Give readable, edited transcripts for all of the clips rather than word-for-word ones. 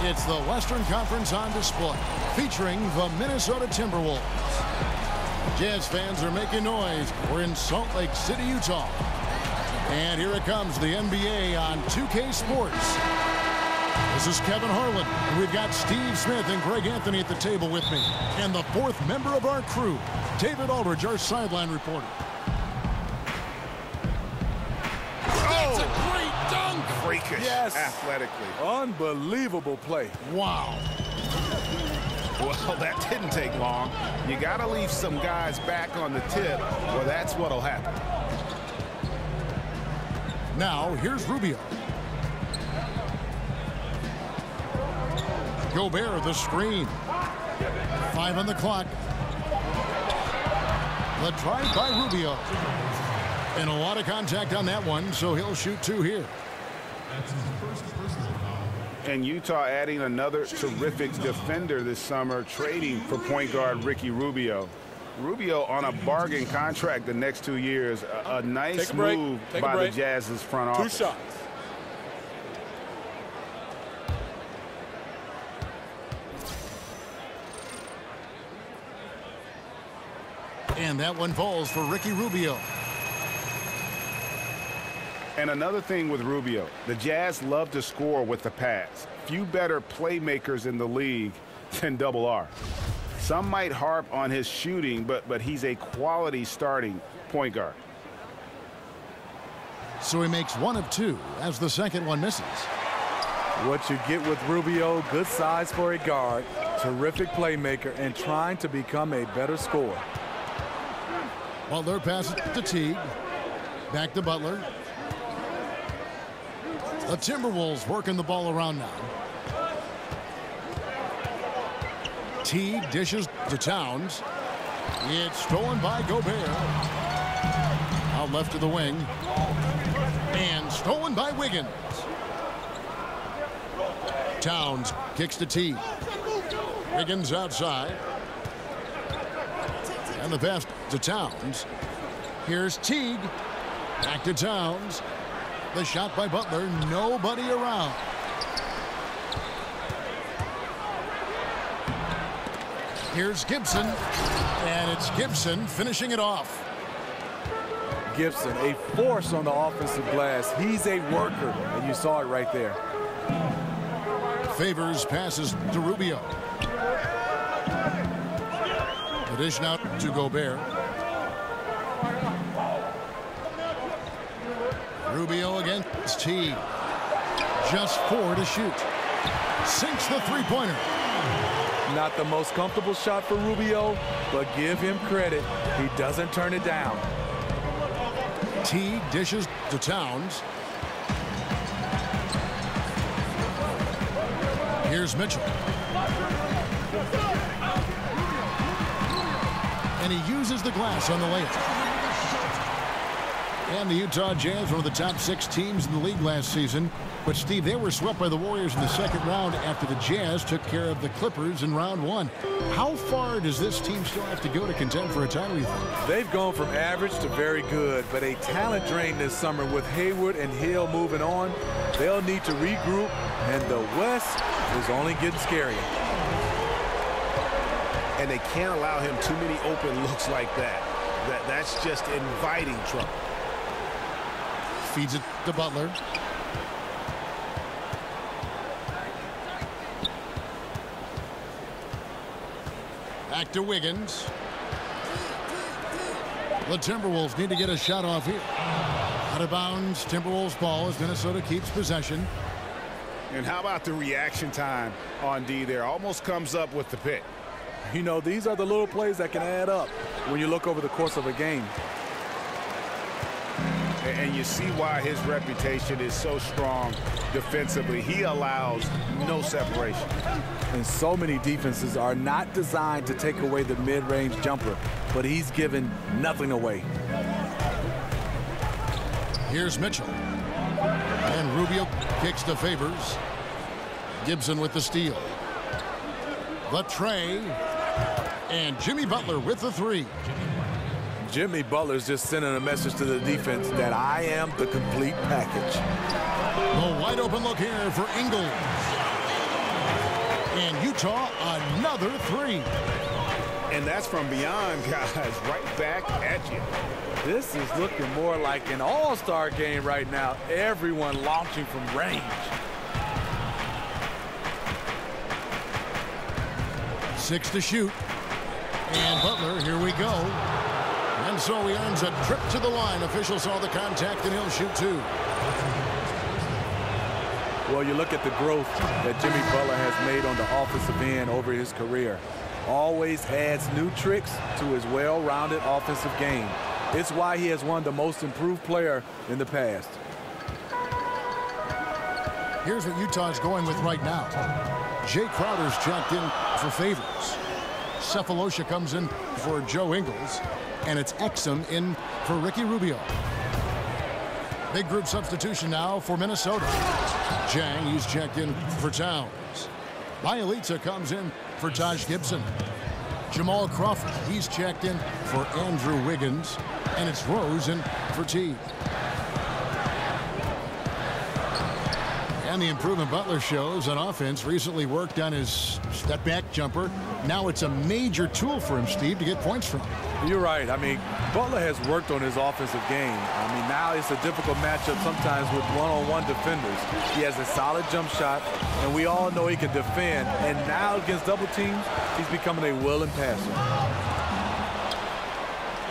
It's the Western Conference on display, featuring the Minnesota Timberwolves. Jazz fans are making noise. We're in Salt Lake City, Utah. And here it comes, the NBA on 2K Sports. This is Kevin Harlan. And we've got Steve Smith and Greg Anthony at the table with me. And the fourth member of our crew, David Aldridge, our sideline reporter. That's a great dunk! Freakish, yes. Athletically. Unbelievable play. Wow. Well, that didn't take long. You got to leave some guys back on the tip, or that's what'll happen. Now, here's Rubio. Gobert, the screen. 5 on the clock. The drive by Rubio. And a lot of contact on that one, so he'll shoot 2 here. And Utah adding another terrific defender this summer, trading for point guard Ricky Rubio. Rubio on a bargain contract the next 2 years. A nice move by the Jazz's front office. 2 shots. And that one falls for Ricky Rubio. And another thing with Rubio, the Jazz love to score with the pass. Few better playmakers in the league than Double R. Some might harp on his shooting, but he's a quality starting point guard. So he makes 1 of 2 as the second one misses. What you get with Rubio, good size for a guard, terrific playmaker, and trying to become a better scorer. Butler passes to Teague. Back to Butler. The Timberwolves working the ball around now. Teague dishes to Towns. It's stolen by Gobert. Out left to the wing. And stolen by Wiggins. Towns kicks to Teague. Wiggins outside. And the pass to Towns. Here's Teague. Back to Towns. The shot by Butler. Nobody around. Here's Gibson, and it's Gibson finishing it off. Gibson, a force on the offensive glass. He's a worker, and you saw it right there. Favors passes to Rubio. The dish now to Gobert. Rubio against T. Just 4 to shoot. Sinks the three-pointer. Not the most comfortable shot for Rubio, but give him credit. He doesn't turn it down. T dishes to Towns. Here's Mitchell. And he uses the glass on the layup. And the Utah Jazz, one of the top 6 teams in the league last season. But, Steve, they were swept by the Warriors in the second round after the Jazz took care of the Clippers in round 1. How far does this team still have to go to contend for a title, you think? They've gone from average to very good, but a talent drain this summer with Hayward and Hill moving on. They'll need to regroup, and the West is only getting scarier. And they can't allow him too many open looks like that. That's just inviting trouble. Feeds it to Butler. Back to Wiggins. The Timberwolves need to get a shot off here. Out of bounds, Timberwolves ball as Minnesota keeps possession. And how about the reaction time on D there? Almost comes up with the pick. You know, these are the little plays that can add up when you look over the course of a game. And you see why his reputation is so strong defensively. He allows no separation. And so many defenses are not designed to take away the mid-range jumper, but he's given nothing away. Here's Mitchell. And Rubio kicks to Favors. Gibson with the steal. The tray. And Jimmy Butler with the 3. Jimmy Butler's just sending a message to the defense that I am the complete package. The wide open look here for Ingles. And Utah, another 3. And that's from beyond, guys, right back at you. This is looking more like an all-star game right now. Everyone launching from range. 6 to shoot. And Butler, here we go. And so he earns a trip to the line. Official saw the contact, and he'll shoot 2. Well, you look at the growth that Jimmy Butler has made on the offensive end over his career. Always adds new tricks to his well-rounded offensive game. It's why he has won the most improved player in the past. Here's what Utah's going with right now. Jay Crowder's checked in for Favors. Cephalosha comes in for Joe Ingles. And it's Exum in for Ricky Rubio. Big group substitution now for Minnesota. Jang, he's checked in for Towns. Bielitsa comes in for Taj Gibson. Jamal Crawford, he's checked in for Andrew Wiggins. And it's Rose in for T. And the improvement Butler shows on offense. Recently worked on his step-back jumper. Now it's a major tool for him, Steve, to get points from. You're right. I mean, Butler has worked on his offensive game. I mean, now it's a difficult matchup sometimes with one-on-one defenders. He has a solid jump shot, and we all know he can defend. And now against double teams, he's becoming a willing passer.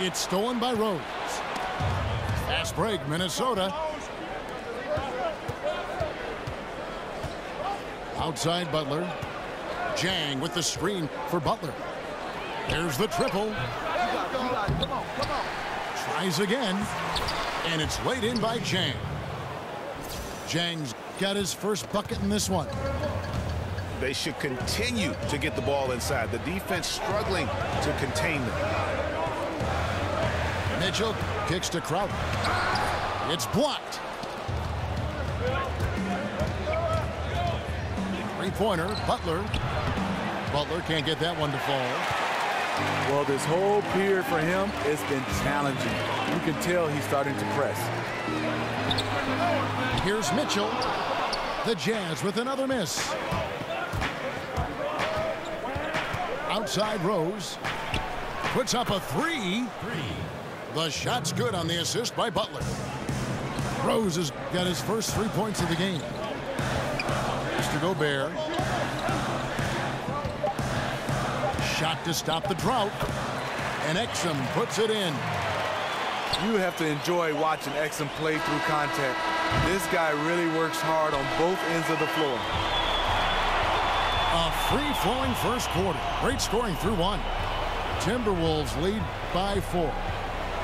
It's stolen by Rose. Fast break, Minnesota. Outside Butler. Jang with the screen for Butler. There's the triple. Tries again. And it's laid in by Jang. Jang's got his first bucket in this one. They should continue to get the ball inside. The defense struggling to contain them. Mitchell kicks to Crowder. It's blocked. Three-pointer, Butler. Butler can't get that one to fall. Well, this whole period for him has been challenging. You can tell he's starting to press. Here's Mitchell. The Jazz with another miss. outside Rose. Puts up a three. The shot's good on the assist by Butler. Rose has got his first 3 points of the game. Mr. Gobert. Shot to stop the drought. And Exum puts it in. You have to enjoy watching Exum play through contact. This guy really works hard on both ends of the floor. A free-flowing first quarter. Great scoring through one. Timberwolves lead by 4.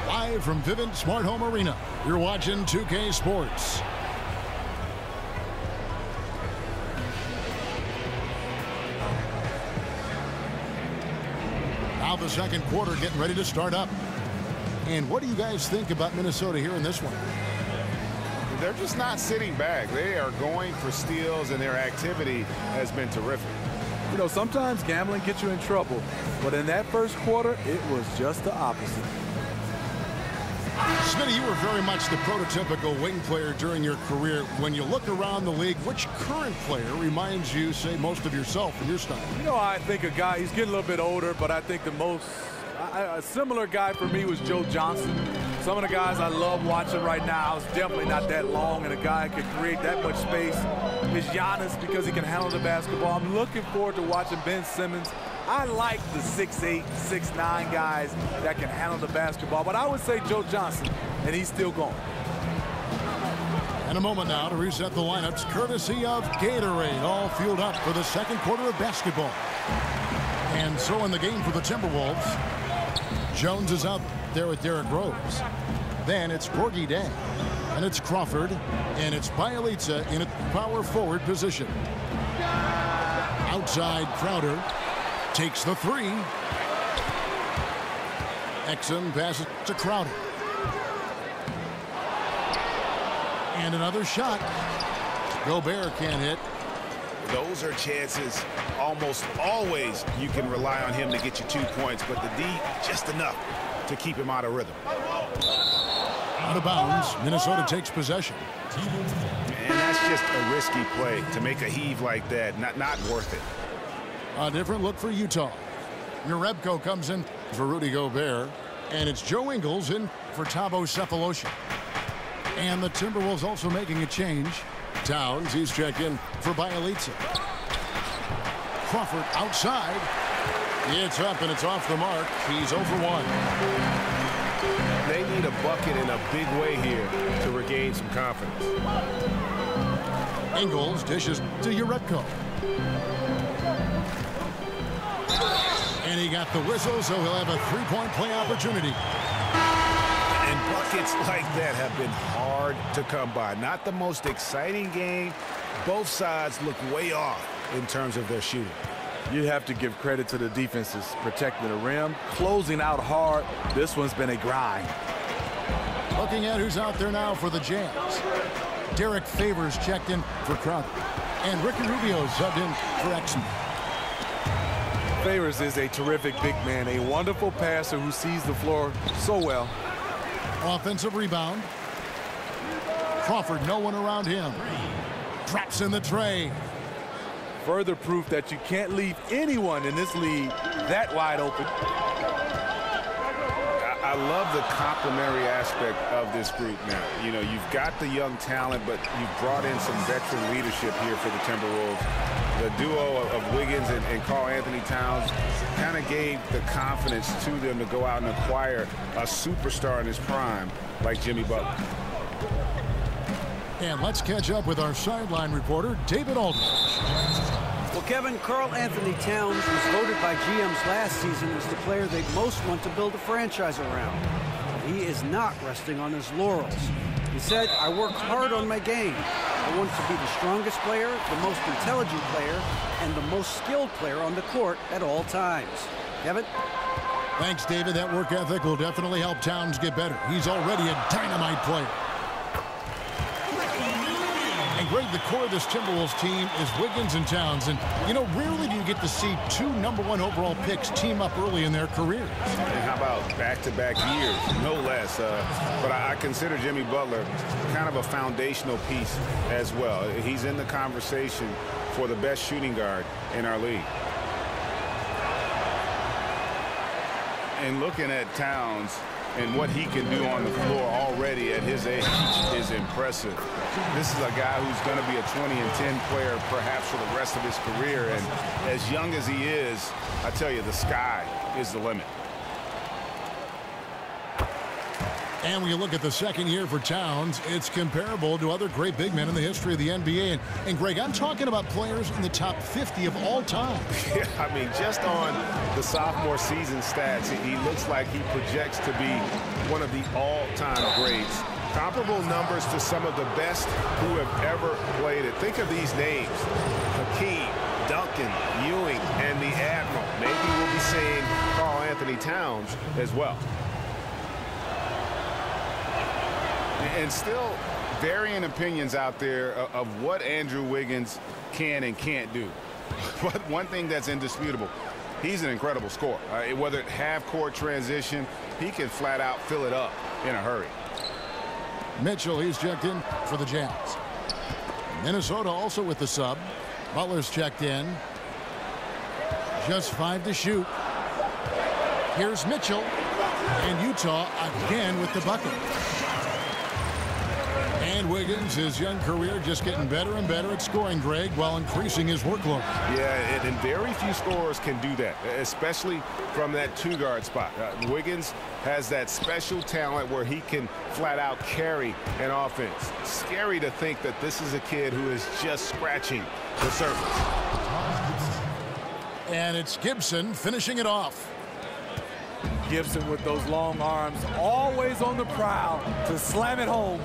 Live from Vivint Smart Home Arena, you're watching 2K Sports. Now the second quarter getting ready to start up. And what do you guys think about Minnesota here in this one? They're just not sitting back. They are going for steals, and their activity has been terrific. You know, sometimes gambling gets you in trouble, but in that first quarter, it was just the opposite. Smitty, you were very much the prototypical wing player during your career. When you look around the league, which current player reminds you, say, most of yourself and your style? You know, I think a guy, he's getting a little bit older, but I think the most, a similar guy for me was Joe Johnson. Some of the guys I love watching right now is definitely not that long, and a guy can create that much space is Giannis because he can handle the basketball. I'm looking forward to watching Ben Simmons. I like the 6'8", 6'9" guys that can handle the basketball, but I would say Joe Johnson, and he's still going. And a moment now to reset the lineups, courtesy of Gatorade, all fueled up for the second quarter of basketball. And so in the game for the Timberwolves, Jones is out there with Derrick Rose. Then it's Gorgie Day, and it's Crawford, and it's Bielitsa in a power forward position. Outside Crowder takes the three. Exum passes to Crowder. And another shot. Gobert can't hit. Those are chances almost always you can rely on him to get you 2 points, but the D just enough to keep him out of rhythm. Out of bounds. Minnesota takes possession. And that's just a risky play to make a heave like that. Not worth it. A different look for Utah. Jerebko comes in for Rudy Gobert, and it's Joe Ingles in for Thabo Sefolosha. And the Timberwolves also making a change. Towns, he's checked in for Bielitsa. Crawford outside. It's up and it's off the mark. He's 0 for 1. They need a bucket in a big way here to regain some confidence. Ingles dishes to Jerebko. And he got the whistle, so he'll have a three-point play opportunity. And buckets like that have been hard to come by. Not the most exciting game. Both sides look way off in terms of their shooting. You have to give credit to the defenses, protecting the rim, closing out hard. This one's been a grind. Looking at who's out there now for the Jazz. Derek Favors checked in for Crowder. And Ricky Rubio subbed in for Exum. Favors is a terrific big man, a wonderful passer who sees the floor so well. Offensive rebound. Crawford, no one around him. Drops in the tray. Further proof that you can't leave anyone in this league that wide open. I love the complementary aspect of this group now. You know, you've got the young talent, but you've brought in some veteran leadership here for the Timberwolves. The duo of Wiggins and Karl Anthony Towns kind of gave the confidence to them to go out and acquire a superstar in his prime like Jimmy Butler. And let's catch up with our sideline reporter, David Aldridge. Well, Kevin, Karl Anthony Towns was voted by GMs last season as the player they most want to build a franchise around. He is not resting on his laurels. He said, "I work hard on my game. I want to be the strongest player, the most intelligent player, and the most skilled player on the court at all times." Kevin? Thanks, David. That work ethic will definitely help Towns get better. He's already a dynamite player. And Greg, the core of this Timberwolves team is Wiggins and Towns. And, you know, rarely do you get to see two #1 overall picks team up early in their careers. And how about back-to-back years, no less. But I consider Jimmy Butler kind of a foundational piece as well. He's in the conversation for the best shooting guard in our league. And looking at Towns and what he can do on the floor already at his age is impressive. This is a guy who's going to be a 20-10 player perhaps for the rest of his career. And as young as he is, I tell you, the sky is the limit. And when you look at the second year for Towns, it's comparable to other great big men in the history of the NBA. And Greg, I'm talking about players in the top 50 of all time. Yeah, I mean, just on the sophomore season stats, he looks like he projects to be one of the all-time greats. Comparable numbers to some of the best who have ever played it. Think of these names: Hakeem, Duncan, Ewing, and the Admiral. Maybe we'll be seeing Karl Anthony Towns as well. And still varying opinions out there of what Andrew Wiggins can and can't do. But one thing that's indisputable, he's an incredible scorer. Whether it's half-court transition, he can flat out fill it up in a hurry. Mitchell, he's checked in for the Jazz. Minnesota also with the sub. Butler's checked in. Just 5 to shoot. Here's Mitchell. And Utah again with the bucket. And Wiggins, his young career, just getting better and better at scoring, Greg, while increasing his workload. Yeah, and very few scorers can do that, especially from that two-guard spot. Wiggins has that special talent where he can flat-out carry an offense. Scary to think that this is a kid who is just scratching the surface. And it's Gibson finishing it off. Gibson with those long arms, always on the prowl to slam it home.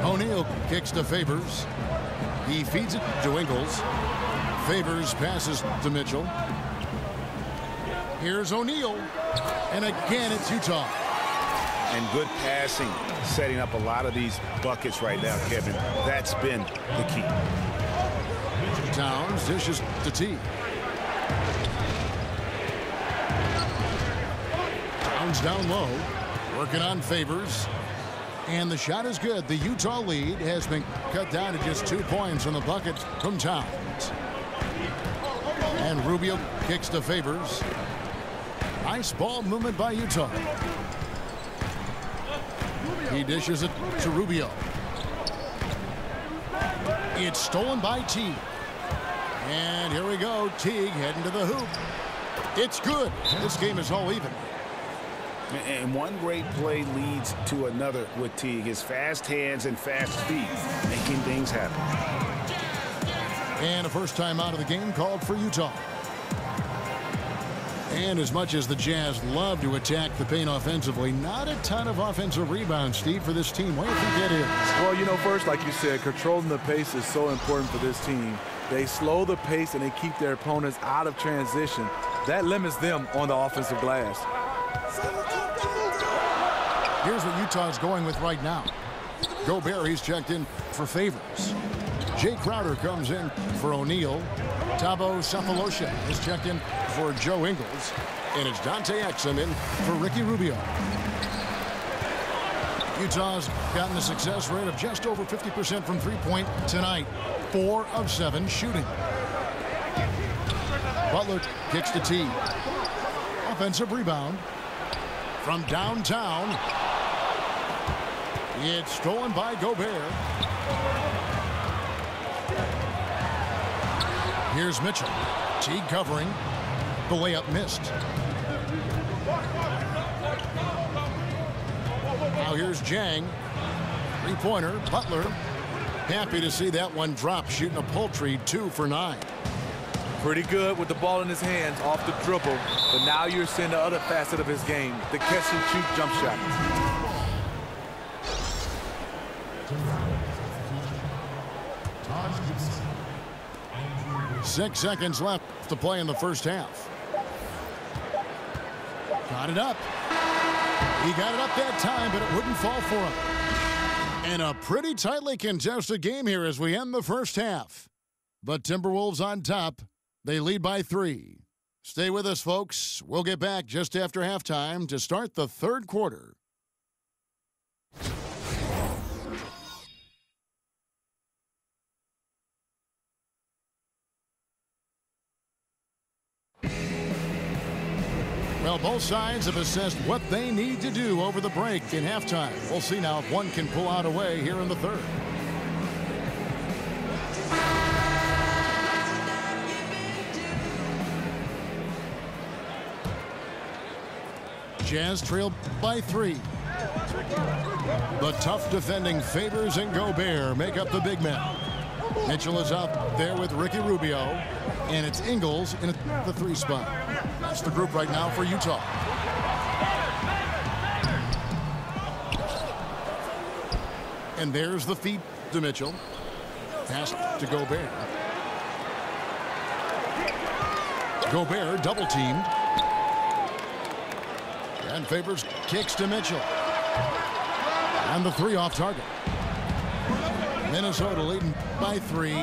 O'Neal kicks to Favors. He feeds it to Ingles. Favors passes to Mitchell. Here's O'Neal. And again, it's Utah. And good passing, setting up a lot of these buckets right now, Kevin. That's been the key. Towns dishes to T. Towns down low, working on Favors. And the shot is good. The Utah lead has been cut down to just 2 points on the bucket from Towns. And Rubio kicks to Favors. Nice ball movement by Utah. He dishes it to Rubio. It's stolen by Teague. And here we go. Teague heading to the hoop. It's good. This game is all even. And one great play leads to another with Teague. His fast hands and fast feet making things happen. And a first time out of the game called for Utah. And as much as the Jazz love to attack the paint offensively, not a ton of offensive rebounds, Steve, for this team. Why do you think that is? Well, you know, first, like you said, controlling the pace is so important for this team. They slow the pace and they keep their opponents out of transition. That limits them on the offensive glass. Here's what Utah's going with right now. Gobert, he's checked in for Favors. Jay Crowder comes in for O'Neal. Thabo Sefolosha is checked in for Joe Ingles. And it's Dante Exum in for Ricky Rubio. Utah's gotten a success rate of just over 50% from three-point tonight. 4 of 7 shooting. Butler kicks to T. Offensive rebound from downtown. It's stolen by Gobert. Here's Mitchell. Teague covering. The layup missed. Now here's Jang. Three-pointer. Butler. Happy to see that one drop, shooting a paltry 2 for 9. Pretty good with the ball in his hands off the dribble. But now you're seeing the other facet of his game, the catch-and-shoot jump shot. 6 seconds left to play in the first half. Got it up. He got it up that time, but it wouldn't fall for him. And a pretty tightly contested game here as we end the first half. But Timberwolves on top. They lead by 3. Stay with us, folks. We'll get back just after halftime to start the third quarter. Well, both sides have assessed what they need to do over the break in halftime. We'll see now if one can pull out away here in the third. Jazz trail by 3. The tough defending Favors and Gobert make up the big men. Mitchell is out there with Ricky Rubio, and it's Ingles in the 3 spot. That's the group right now for Utah. And there's the feed to Mitchell. Pass to Gobert. Gobert double teamed. And Favors kicks to Mitchell. And the 3 off target. Minnesota leading by 3.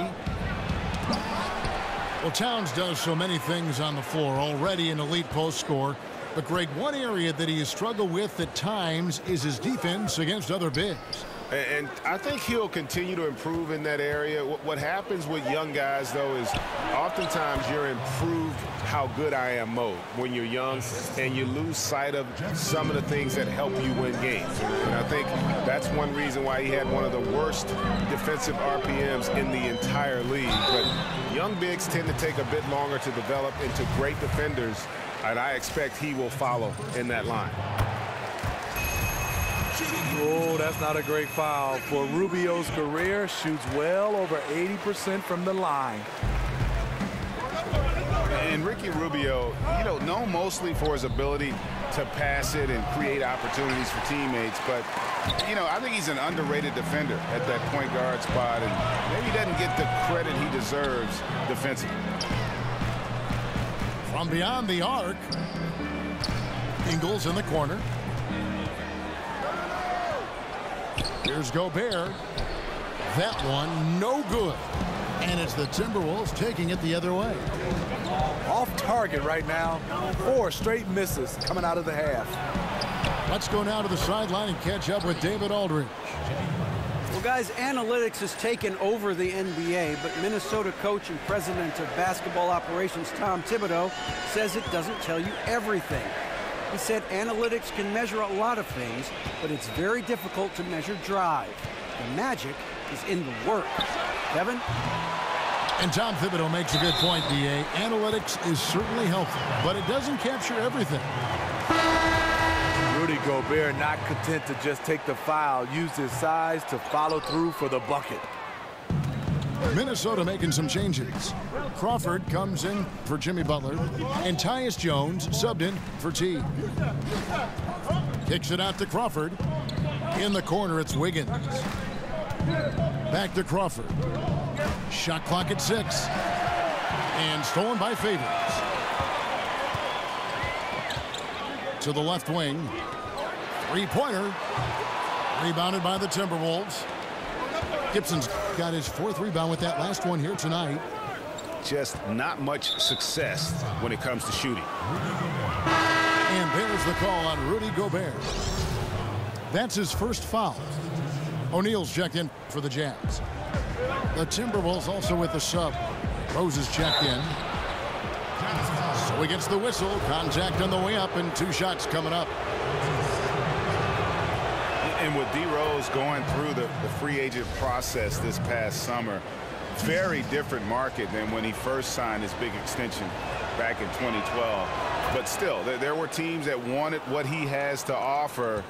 Well, Towns does so many things on the floor, already an elite post scorer. But, Greg, one area that he has struggled with at times is his defense against other bigs. And I think he'll continue to improve in that area. What happens with young guys, though, is oftentimes you're improved how good I am mode when you're young, and you lose sight of some of the things that help you win games. And I think that's one reason why he had one of the worst defensive RPMs in the entire league. But young bigs tend to take a bit longer to develop into great defenders, and I expect he will follow in that line. Oh, that's not a great foul. For Rubio's career, shoots well over 80% from the line. And Ricky Rubio, known mostly for his ability to pass it and create opportunities for teammates, but, I think he's an underrated defender at that point guard spot, and maybe he doesn't get the credit he deserves defensively. From beyond the arc, Ingles in the corner. Here's Gobert. That one, no good. And it's the Timberwolves taking it the other way. Off target right now. 4 straight misses coming out of the half. Let's go now to the sideline and catch up with David Aldridge. Well, guys, analytics has taken over the NBA, but Minnesota coach and president of basketball operations Tom Thibodeau says it doesn't tell you everything. He said analytics can measure a lot of things, but it's very difficult to measure drive. The magic is in the work. Kevin? And Tom Thibodeau makes a good point, D.A. Analytics is certainly helpful, but it doesn't capture everything. Rudy Gobert not content to just take the foul, used his size to follow through for the bucket. Minnesota making some changes. Crawford comes in for Jimmy Butler, and Tyus Jones subbed in for T. Kicks it out to Crawford. In the corner, it's Wiggins. Back to Crawford. Shot clock at 6. And stolen by Favors. To the left wing. 3-pointer. Rebounded by the Timberwolves. Gibson's got his 4th rebound with that last one here tonight. Just not much success when it comes to shooting. And there's the call on Rudy Gobert. That's his first foul. O'Neal's checked in for the Jazz. The Timberwolves also with the sub. Rose is checked in. So he gets the whistle. Contact on the way up, and 2 shots coming up. And with D. Rose going through the free agent process this past summer, very different market than when he first signed his big extension back in 2012. But still, there were teams that wanted what he has to offer,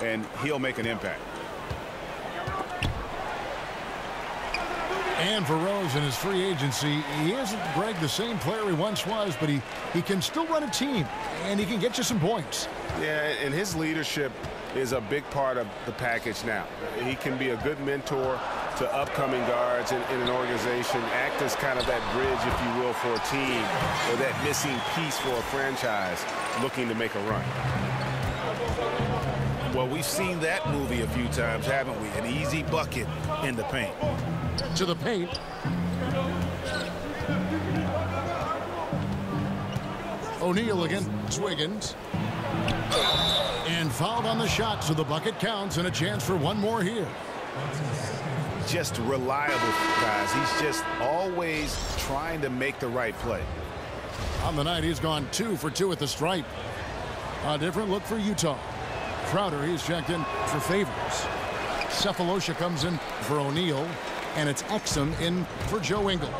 and he'll make an impact. And for Rose in his free agency, he isn't, Greg, the same player he once was, but he can still run a team, and he can get you some points. Yeah, and his leadership is a big part of the package now. He can be a good mentor to upcoming guards in an organization, act as kind of that bridge, if you will, for a team, or that missing piece for a franchise looking to make a run. Well, we've seen that movie a few times, haven't we? An easy bucket in the paint. To the paint. O'Neal against Wiggins. And fouled on the shot, so the bucket counts, and a chance for one more here. Just reliable, guys. He's just always trying to make the right play. On the night, he's gone 2 for 2 at the stripe. A different look for Utah. Crowder, he's checked in for Favors. Cephalosha comes in for O'Neal, and it's Exum in for Joe Ingles.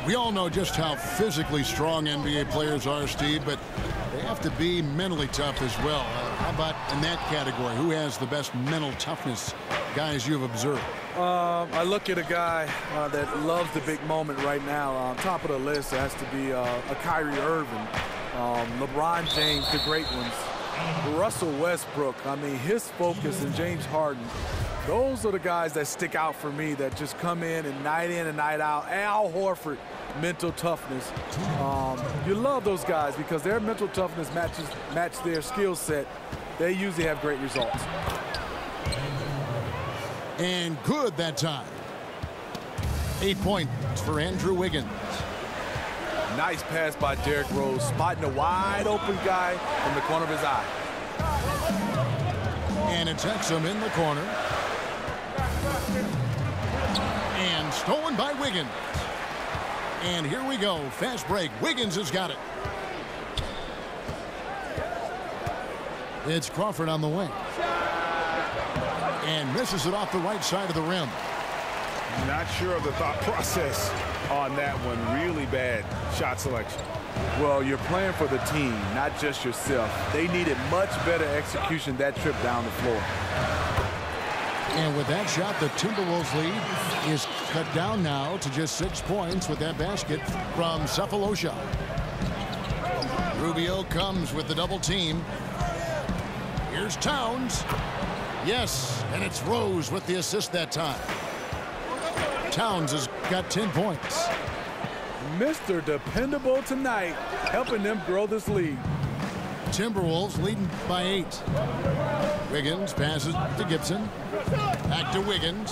We all know just how physically strong NBA players are, Steve, but they have to be mentally tough as well. How about in that category? Who has the best mental toughness, guys you've observed? I look at a guy that loves the big moment right now. On top of the list has to be a Kyrie Irving, LeBron James, the great ones. Russell Westbrook, I mean, his focus, and James Harden. Those are the guys that stick out for me, that just come in and night out. Al Horford, mental toughness. You love those guys because their mental toughness match their skill set. They usually have great results. And good that time. 8 points for Andrew Wiggins. Nice pass by Derrick Rose, spotting a wide open guy from the corner of his eye. And it's Exum in the corner. And stolen by Wiggins. And here we go. Fast break. Wiggins has got it. It's Crawford on the wing. And misses it off the right side of the rim. Not sure of the thought process on that one. Really bad shot selection. Well, you're playing for the team, not just yourself. They needed much better execution that trip down the floor. And with that shot, the Timberwolves lead is cut down now to just 6 points with that basket from Cephalosha. Rubio comes with the double team. Here's Towns. Yes, and it's Rose with the assist that time. Towns has got 10 points. Mr. Dependable tonight, helping them grow this lead. Timberwolves leading by 8. Wiggins passes to Gibson. Back to Wiggins.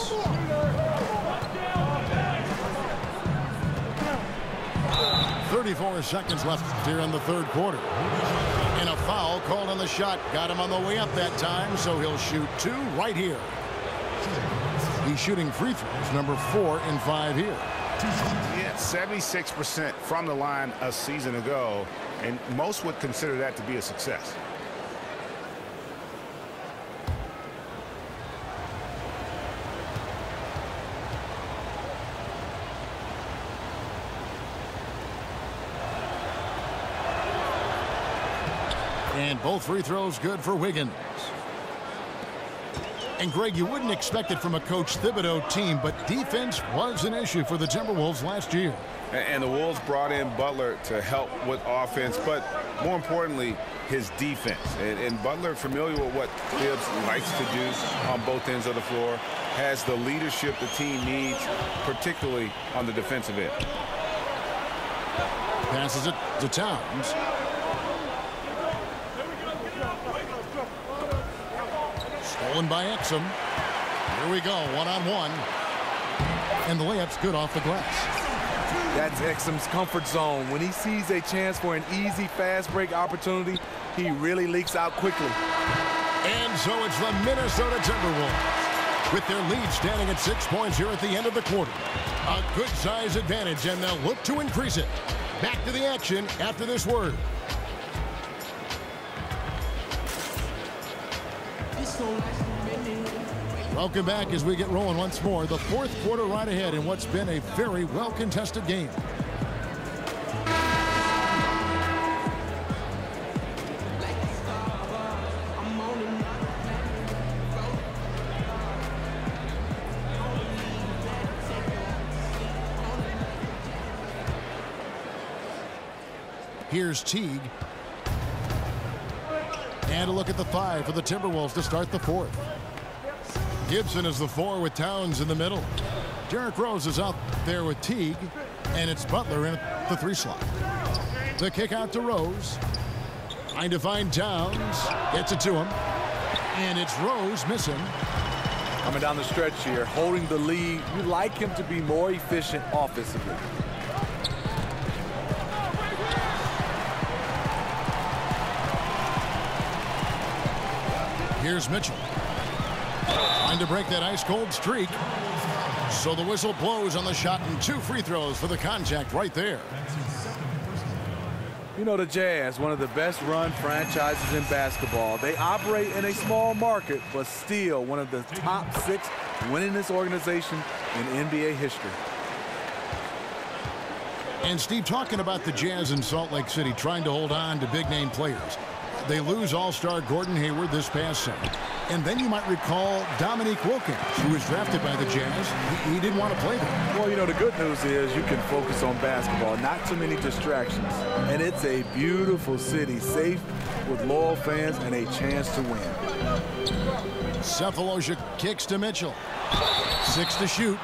34 seconds left here in the third quarter. And a foul called on the shot. Got him on the way up that time, so he'll shoot 2 right here. He's shooting free throws, number 4 and 5 here. Yeah, 76% from the line a season ago, and most would consider that to be a success. And both free throws good for Wiggins. And Greg, you wouldn't expect it from a Coach Thibodeau team, but defense was an issue for the Timberwolves last year. And the Wolves brought in Butler to help with offense, but more importantly, his defense. And Butler, familiar with what Tibbs likes to do on both ends of the floor, has the leadership the team needs, particularly on the defensive end. Passes it to Towns. Stolen by Exum. Here we go, one-on-one. And the layup's good off the glass. That's Exum's comfort zone. When he sees a chance for an easy fast break opportunity, he really leaks out quickly. And so it's the Minnesota Timberwolves with their lead standing at 6 points here at the end of the quarter. A good size advantage, and they'll look to increase it. Back to the action after this word. Welcome back as we get rolling once more. The fourth quarter right ahead in what's been a very well-contested game. Here's Teague. And a look at the 5 for the Timberwolves to start the fourth. Gibson is the 4 with Towns in the middle. Derrick Rose is out there with Teague, and it's Butler in the 3 slot. The kick out to Rose. Trying to find Towns. Gets it to him. And it's Rose missing. Coming down the stretch here, holding the lead. You like him to be more efficient offensively. Here's Mitchell. Trying to break that ice-cold streak. So the whistle blows on the shot and 2 free throws for the contact right there. You know, the Jazz, one of the best-run franchises in basketball. They operate in a small market, but still one of the top 6 winningest organizations in NBA history. And Steve, talking about the Jazz in Salt Lake City trying to hold on to big-name players. They lose all-star Gordon Hayward this past summer. And then you might recall Dominique Wilkins, who was drafted by the Jazz. He didn't want to play them. Well, you know, the good news is you can focus on basketball, not too many distractions. And it's a beautiful city, safe with loyal fans and a chance to win. Cephalosha kicks to Mitchell. 6 to shoot.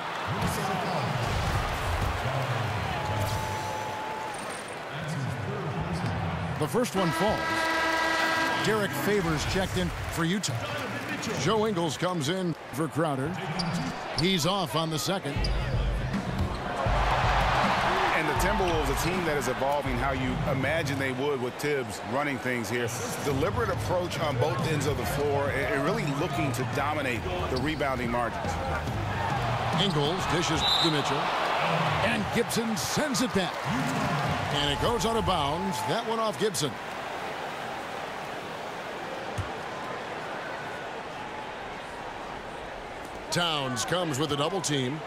The first one falls. Derek Favors checked in for Utah. Joe Ingles comes in for Crowder. He's off on the second. And the Timberwolves, a team that is evolving how you imagine they would with Tibbs running things here. Deliberate approach on both ends of the floor and really looking to dominate the rebounding margins. Ingles dishes to Mitchell. And Gibson sends it back. And it goes out of bounds. That one off Gibson. Towns comes with a double team.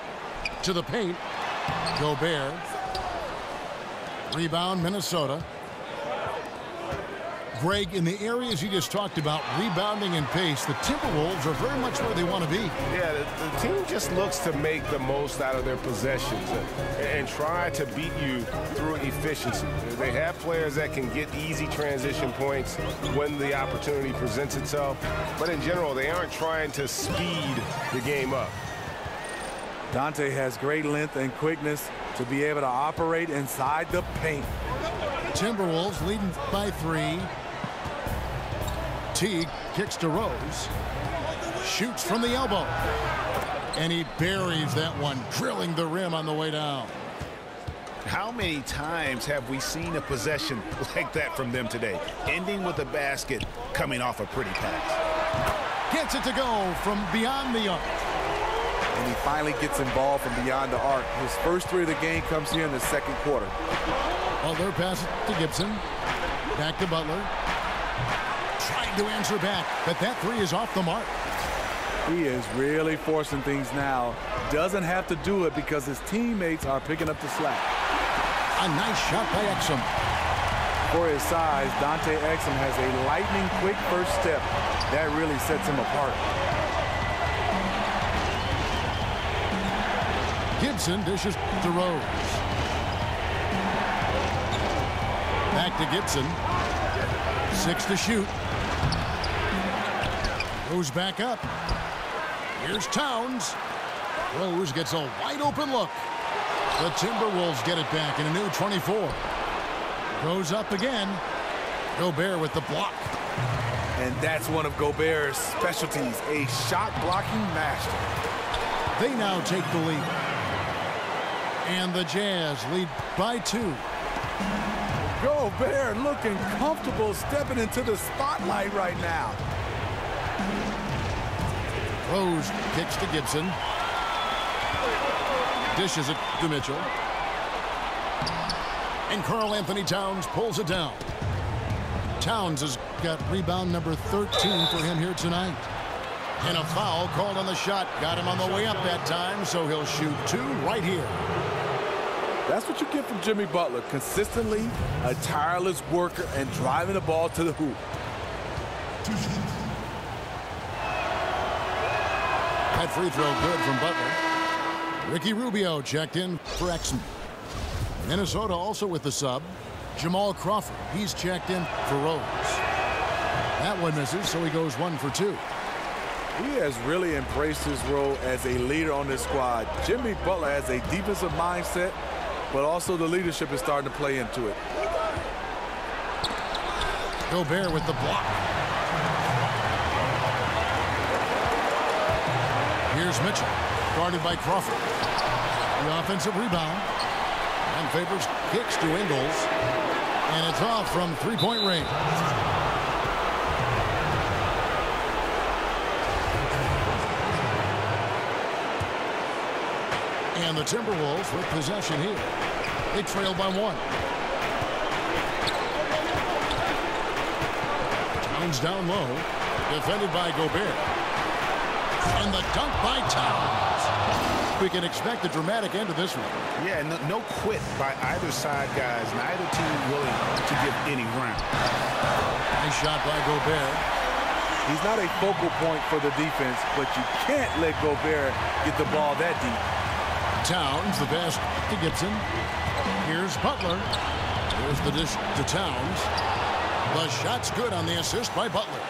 To the paint. Gobert. Rebound, Minnesota. Greg, in the areas you just talked about, rebounding and pace, the Timberwolves are very much where they want to be. Yeah, the team just looks to make the most out of their possessions and try to beat you through efficiency. They have players that can get easy transition points when the opportunity presents itself. But in general, they aren't trying to speed the game up. Dante has great length and quickness to be able to operate inside the paint. Timberwolves leading by 3. Teague kicks to Rose. Shoots from the elbow. And he buries that one, drilling the rim on the way down. How many times have we seen a possession like that from them today? Ending with a basket, coming off a pretty pass. Gets it to go from beyond the arc. And he finally gets involved from beyond the arc. His first 3 of the game comes here in the second quarter. Butler passes to Gibson. Back to Butler. Trying to answer back, but that 3 is off the mark. He is really forcing things now. Doesn't have to do it because his teammates are picking up the slack. A nice shot by Exum. For his size, Dante Exum has a lightning quick first step. That really sets him apart. Gibson dishes to Rose. Back to Gibson. 6 to shoot. Rose back up. Here's Towns. Rose gets a wide open look. The Timberwolves get it back in a new 24. Goes up again. Gobert with the block. And that's one of Gobert's specialties, a shot blocking master. They now take the lead. And the Jazz lead by 2. Gobert looking comfortable stepping into the spotlight right now. Rose kicks to Gibson. Dishes it to Mitchell. And Karl Anthony Towns pulls it down. Towns has got rebound number 13 for him here tonight. And a foul called on the shot. Got him on the way up that time, so he'll shoot 2 right here. That's what you get from Jimmy Butler. Consistently a tireless worker and driving the ball to the hoop. That free throw good from Butler. Ricky Rubio checked in for Exum. Minnesota also with the sub. Jamal Crawford, he's checked in for Rose. That one misses, so he goes 1 for 2. He has really embraced his role as a leader on this squad. Jimmy Butler has a defensive mindset, but also the leadership is starting to play into it. Gobert with the block. Here's Mitchell, guarded by Crawford. The offensive rebound. And Favors kicks to Ingles. And it's off from three-point range. And the Timberwolves with possession here. They trail by 1. Towns down low. Defended by Gobert. And the dunk by Towns. We can expect a dramatic end to this one. Yeah, no quit by either side, guys. Neither team willing to give any ground. Nice shot by Gobert. He's not a focal point for the defense, but you can't let Gobert get the ball that deep. Towns, the pass to Gibson. Here's Butler. Here's the dish to Towns. The shot's good on the assist by Butler.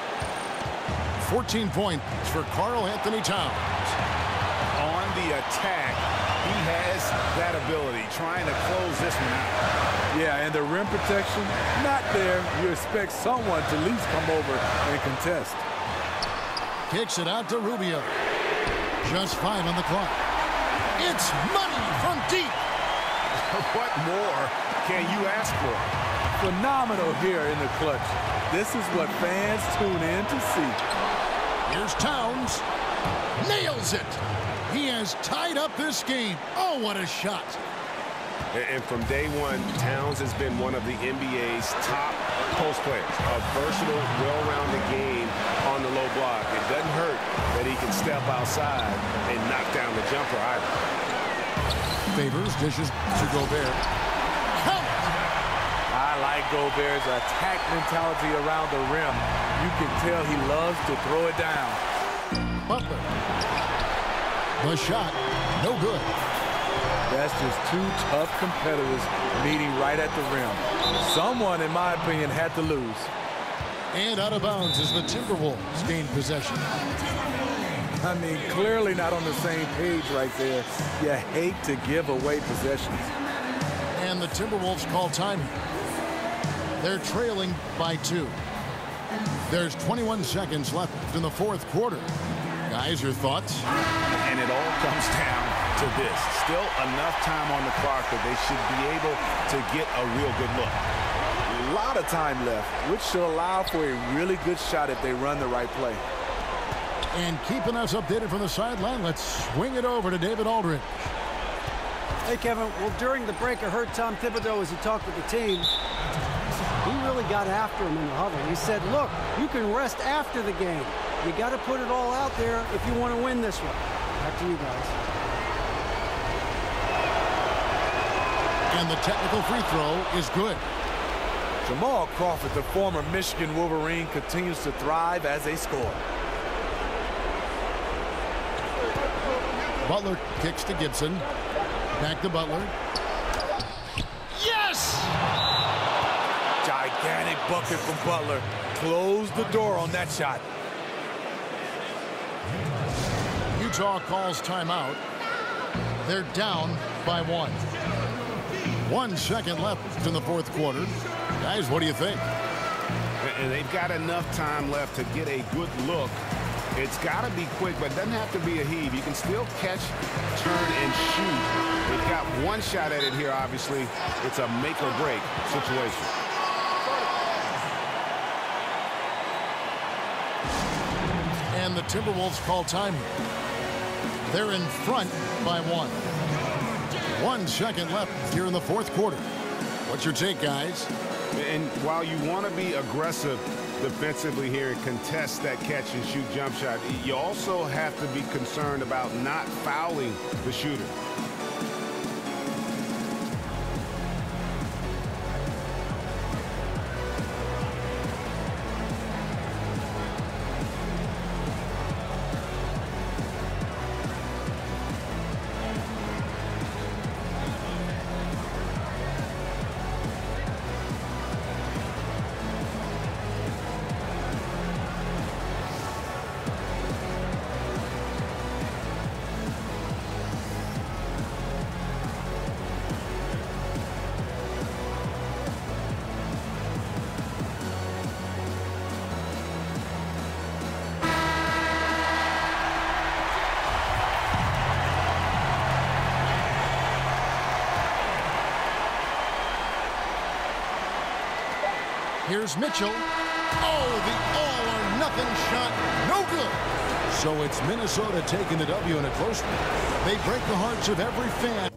14 points for Karl Anthony Towns. On the attack, he has that ability, trying to close this one out. Yeah, and the rim protection, not there. You expect someone to at least come over and contest. Kicks it out to Rubio. Just 5 on the clock. It's money from deep. What more can you ask for? Phenomenal here in the clutch. This is what fans tune in to see. Here's Towns. Nails it. He has tied up this game. Oh, what a shot. And from day one, Towns has been one of the NBA's top post players. A versatile, well-rounded game on the low block. It doesn't hurt that he can step outside and knock down the jumper either. Favors dishes to Gobert. Count. I like Gobert's attack mentality around the rim. You can tell he loves to throw it down. Butler. The shot, no good. That's just two tough competitors meeting right at the rim. Someone, in my opinion, had to lose. And out of bounds as the Timberwolves gain possession. I mean, clearly not on the same page right there. You hate to give away possessions. And the Timberwolves call time. They're trailing by 2. There's 21 seconds left in the fourth quarter. Guys, your thoughts? And it all comes down to this. Still enough time on the clock that they should be able to get a real good look. A lot of time left, which should allow for a really good shot if they run the right play. And keeping us updated from the sideline, let's swing it over to David Aldridge. Hey, Kevin. Well, during the break, I heard Tom Thibodeau as he talked with the team. He really got after him in the huddle. He said, look, you can rest after the game. You got to put it all out there if you want to win this one. Back to you guys. And the technical free throw is good. Jamal Crawford, the former Michigan Wolverine, continues to thrive as a scorer. Butler kicks to Gibson. Back to Butler. Yes! Gigantic bucket from Butler. Close the door on that shot. Utah calls timeout. They're down by 1. 1 second left in the fourth quarter. Guys, what do you think? And they've got enough time left to get a good look. It's got to be quick, but it doesn't have to be a heave. You can still catch, turn, and shoot. They've got one shot at it here, obviously. It's a make or break situation. And the Timberwolves call time. They're in front by 1. 1 second left here in the fourth quarter. What's your take, guys? And while you want to be aggressive defensively here and contest that catch and shoot jump shot, you also have to be concerned about not fouling the shooter. Here's Mitchell. Oh, the all-or-nothing shot. No good. So it's Minnesota taking the W in a close one. They break the hearts of every fan.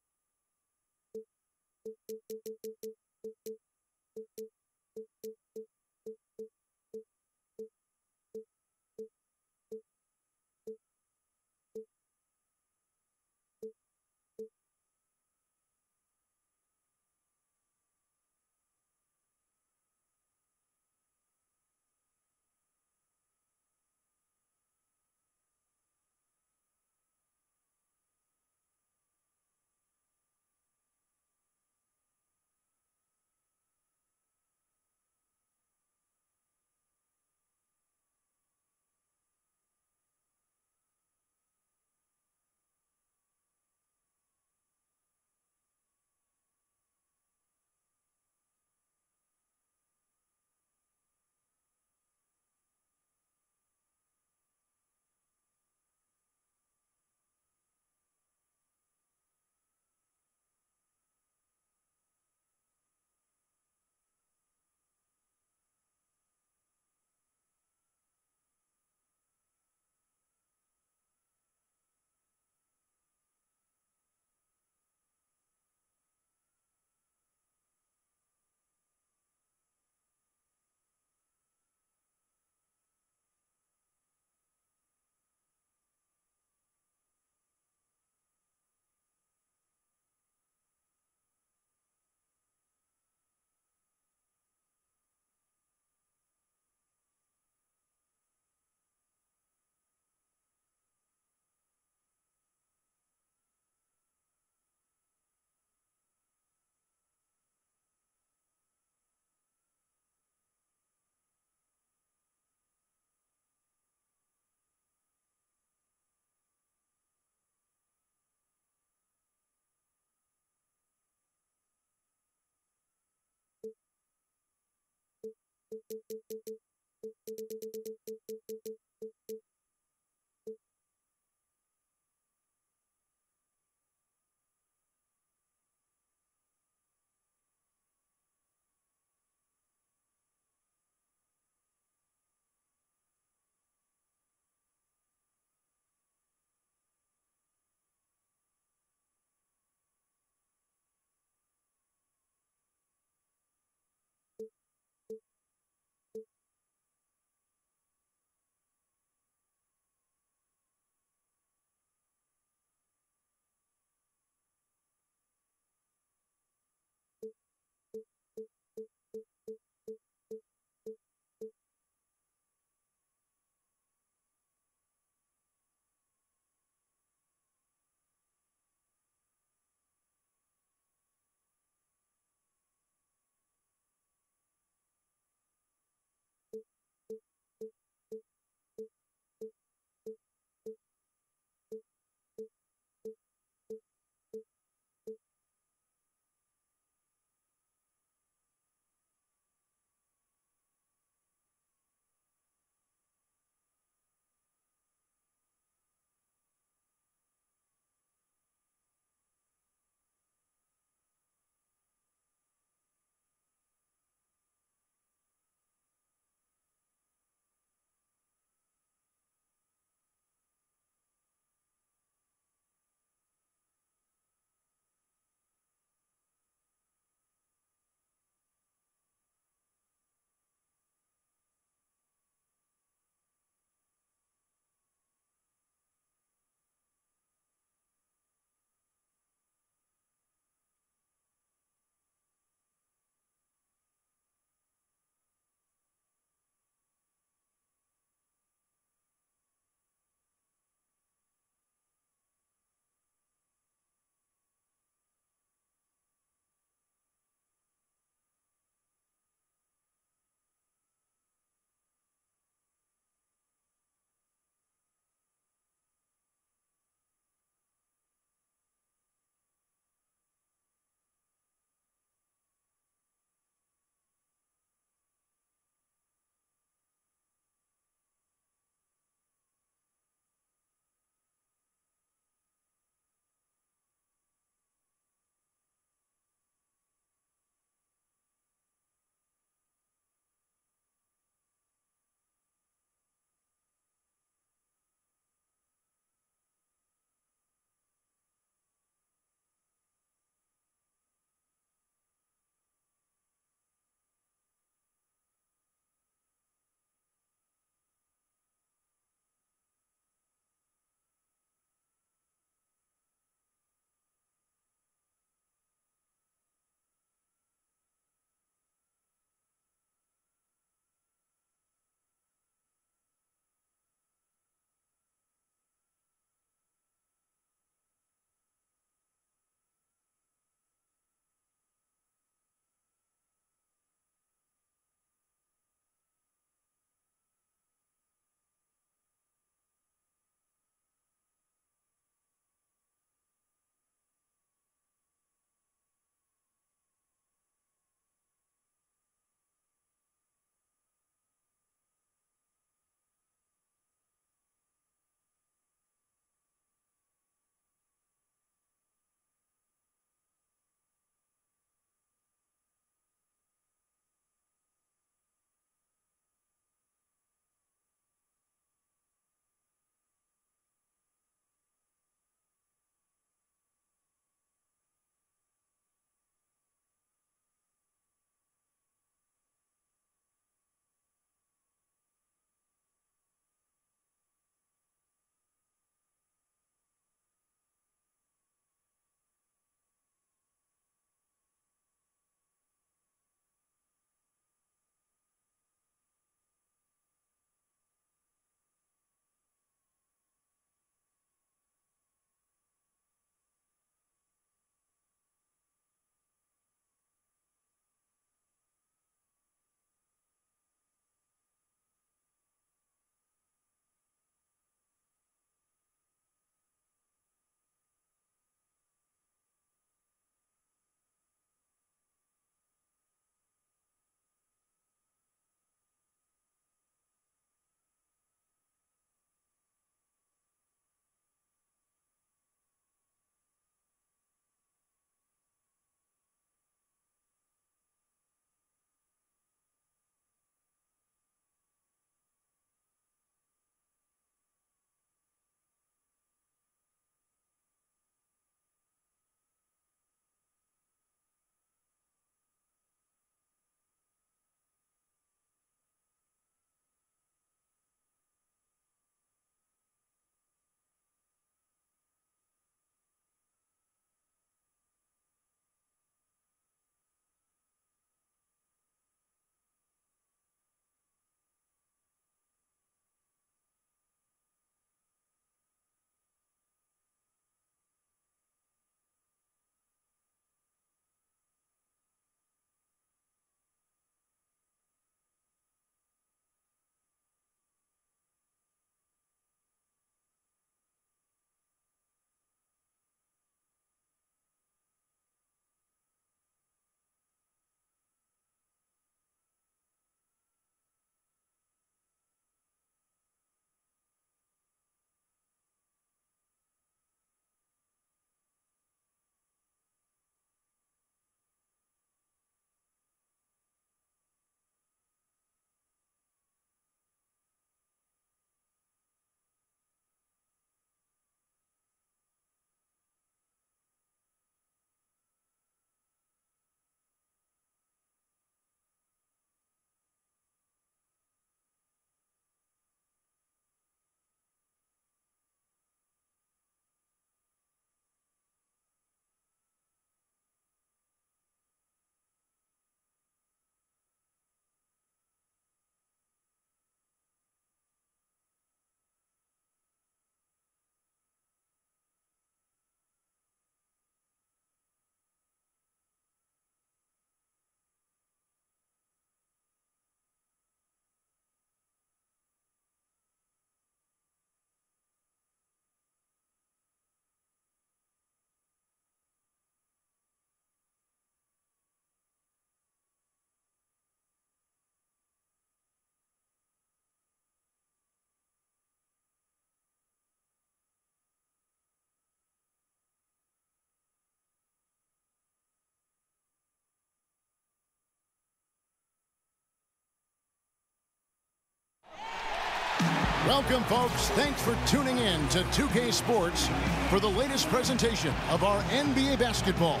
Welcome, folks. Thanks for tuning in to 2K Sports for the latest presentation of our NBA basketball.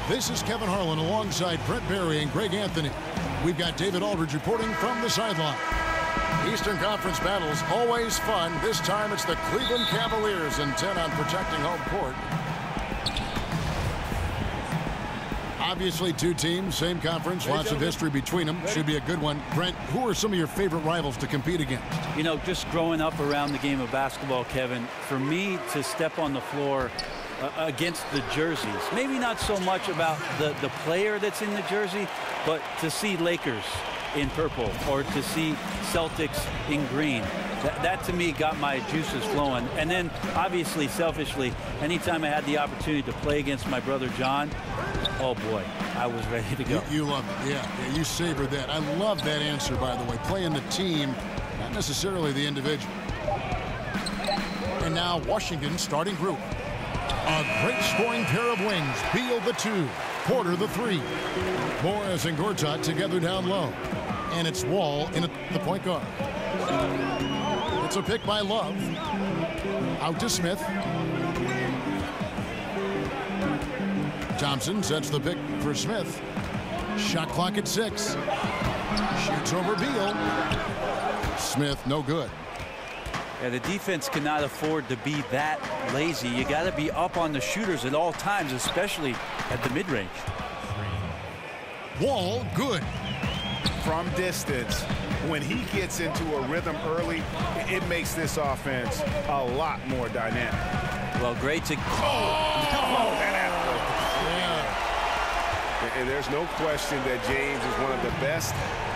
This is Kevin Harlan alongside Brent Barry and Greg Anthony. We've got David Aldridge reporting from the sideline. Eastern Conference battles always fun. This time it's the Cleveland Cavaliers intent on protecting home court. Obviously, two teams, same conference, lots of history between them. Should be a good one. Brent, who are some of your favorite rivals to compete against? You know, just growing up around the game of basketball, Kevin, for me to step on the floor against the jerseys, maybe not so much about the player that's in the jersey, but to see Lakers in purple or to see Celtics in green. That to me got my juices flowing. And then obviously, selfishly, anytime I had the opportunity to play against my brother John, oh boy, I was ready to go. You loved it. Yeah, you savored that. I love that answer, by the way. Playing the team, not necessarily the individual. And now Washington starting group. A great scoring pair of wings. Beal the 2, Porter the 3. Morris and Gortat together down low. And it's Wall in at the point guard. It's a pick by Love. Out to Smith. Thompson sets the pick for Smith. Shot clock at 6. Shoots over Beal. Smith, no good. Yeah, the defense cannot afford to be that lazy. You got to be up on the shooters at all times, especially at the mid-range. Wall, good. From distance, when he gets into a rhythm early, it makes this offense a lot more dynamic. Well, great to... And there's no question that James is one of the best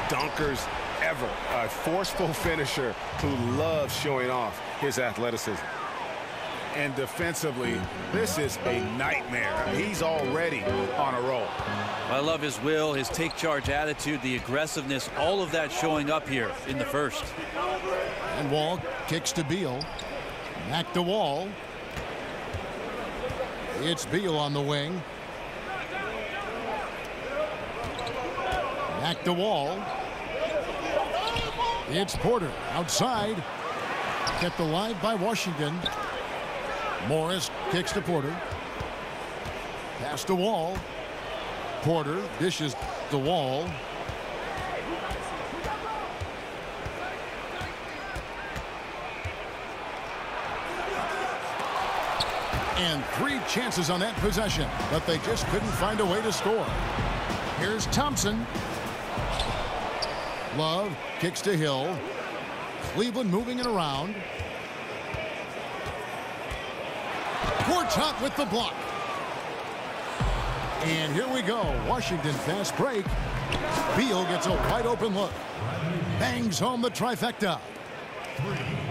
dunkers ever. A forceful finisher who loves showing off his athleticism. And defensively, this is a nightmare. He's already on a roll. I love his will, his take charge attitude, the aggressiveness, all of that showing up here in the first. And Wall kicks to Beal. Back to Wall. It's Beal on the wing. Back to Wall. It's Porter outside. Kept alive by Washington. Morris kicks to Porter. Pass to Wall. Porter dishes the Wall. And 3 chances on that possession, but they just couldn't find a way to score. Here's Thompson. Love kicks to Hill. Cleveland moving it around. Gortat with the block. And here we go. Washington fast break. Beal gets a wide open look. Bangs home the trifecta.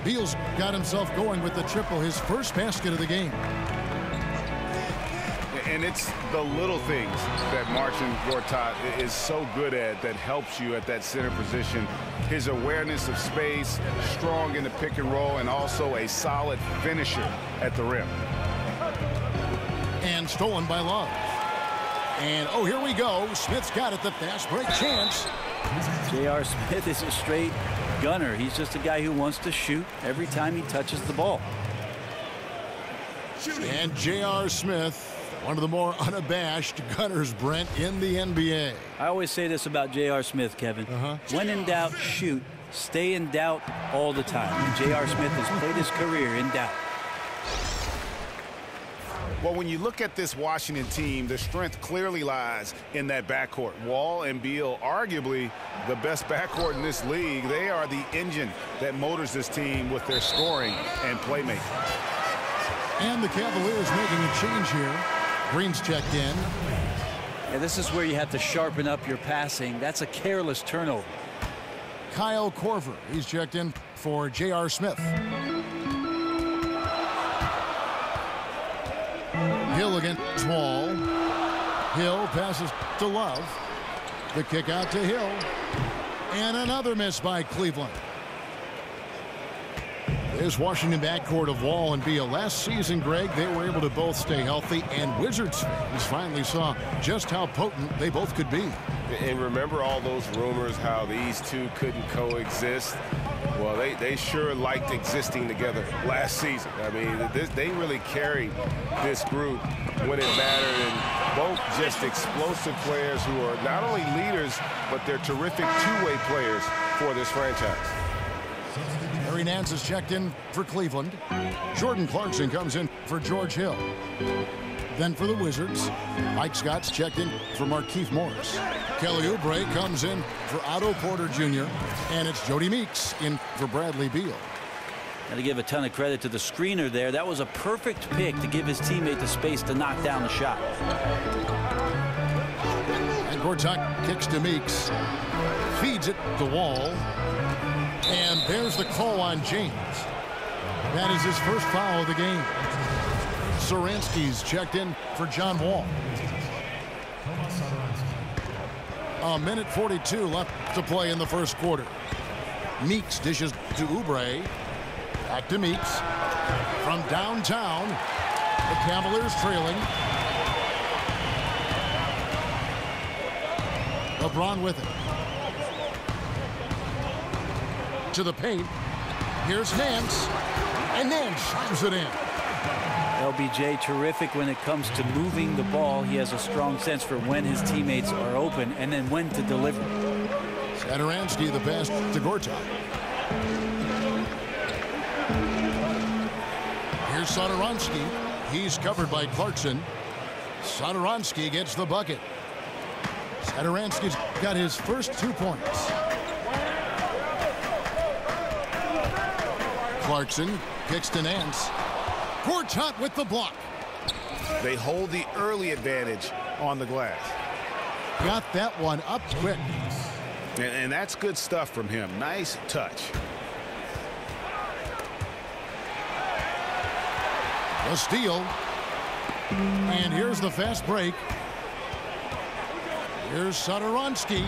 Beal's got himself going with the triple, his first basket of the game. And it's the little things that Marcin Gortat is so good at that helps you at that center position. His awareness of space, strong in the pick and roll, and also a solid finisher at the rim. And stolen by Love. And, oh, here we go. Smith's got it, the fast break chance. J.R. Smith is a straight gunner. He's just a guy who wants to shoot every time he touches the ball. And J.R. Smith, one of the more unabashed gunners, Brent, in the NBA. I always say this about J.R. Smith, Kevin. When in doubt, shoot. Stay in doubt all the time. And J.R. Smith has played his career in doubt. Well, when you look at this Washington team, the strength clearly lies in that backcourt. Wall and Beal, arguably the best backcourt in this league. They are the engine that motors this team with their scoring and playmaking. And the Cavaliers making a change here. Green's checked in. Yeah, this is where you have to sharpen up your passing. That's a careless turnover. Kyle Korver, he's checked in for J.R. Smith. Hill against Wall. Hill passes to Love. The kick out to Hill. And another miss by Cleveland. This Washington backcourt of Wall and Beal. Last season, Greg, they were able to both stay healthy, and Wizards fans finally saw just how potent they both could be. And remember all those rumors how these two couldn't coexist? Well, they sure liked existing together last season. I mean, they really carried this group when it mattered, and both just explosive players who are not only leaders, but they're terrific two-way players for this franchise. Larry Nance is checked in for Cleveland. Jordan Clarkson comes in for George Hill. Then for the Wizards, Mike Scott's checked in for Markieff Morris. Kelly Oubre comes in for Otto Porter Jr. And it's Jody Meeks in for Bradley Beal. Got to give a ton of credit to the screener there. That was a perfect pick to give his teammate the space to knock down the shot. And Gortat kicks to Meeks. Feeds it to Wall. And there's the call on James. That is his first foul of the game. Saransky's checked in for John Wall. A minute 42 left to play in the first quarter. Meeks dishes to Oubre. Back to Meeks. From downtown, the Cavaliers trailing. LeBron with it. To the paint. Here's Nance. And Nance shoots it in. LBJ terrific when it comes to moving the ball. He has a strong sense for when his teammates are open and then when to deliver. Satoransky the pass to Gortat. Here's Satoransky. He's covered by Clarkson. Satoransky gets the bucket. Satoransky's got his first 2 points. Clarkson kicks to Nance. Gortat with the block. They hold the early advantage on the glass. Got that one up quick. And that's good stuff from him. Nice touch. A steal. And here's the fast break. Here's Satoransky.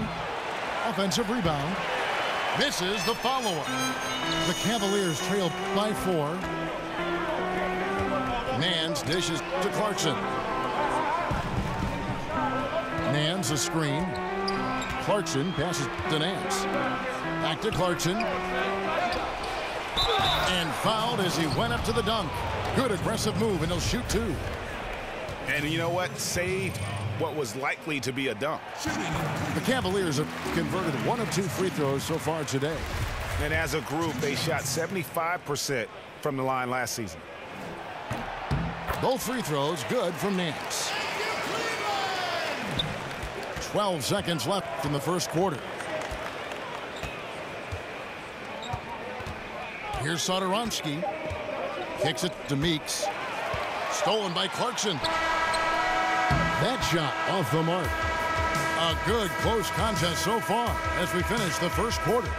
Offensive rebound. Misses the follow-up. The Cavaliers trail by 4. Nance dishes to Clarkson. Nance a screen. Clarkson passes to Nance. Back to Clarkson. And fouled as he went up to the dunk. Good aggressive move, and he'll shoot 2. And you know what? Saved what was likely to be a dunk. The Cavaliers have converted 1 of 2 free throws so far today. And as a group, they shot 75% from the line last season. Both free throws good from Nance. 12 seconds left in the first quarter. Here's Satoransky. Kicks it to Meeks. Stolen by Clarkson. That shot off the mark. A good close contest so far as we finish the first quarter.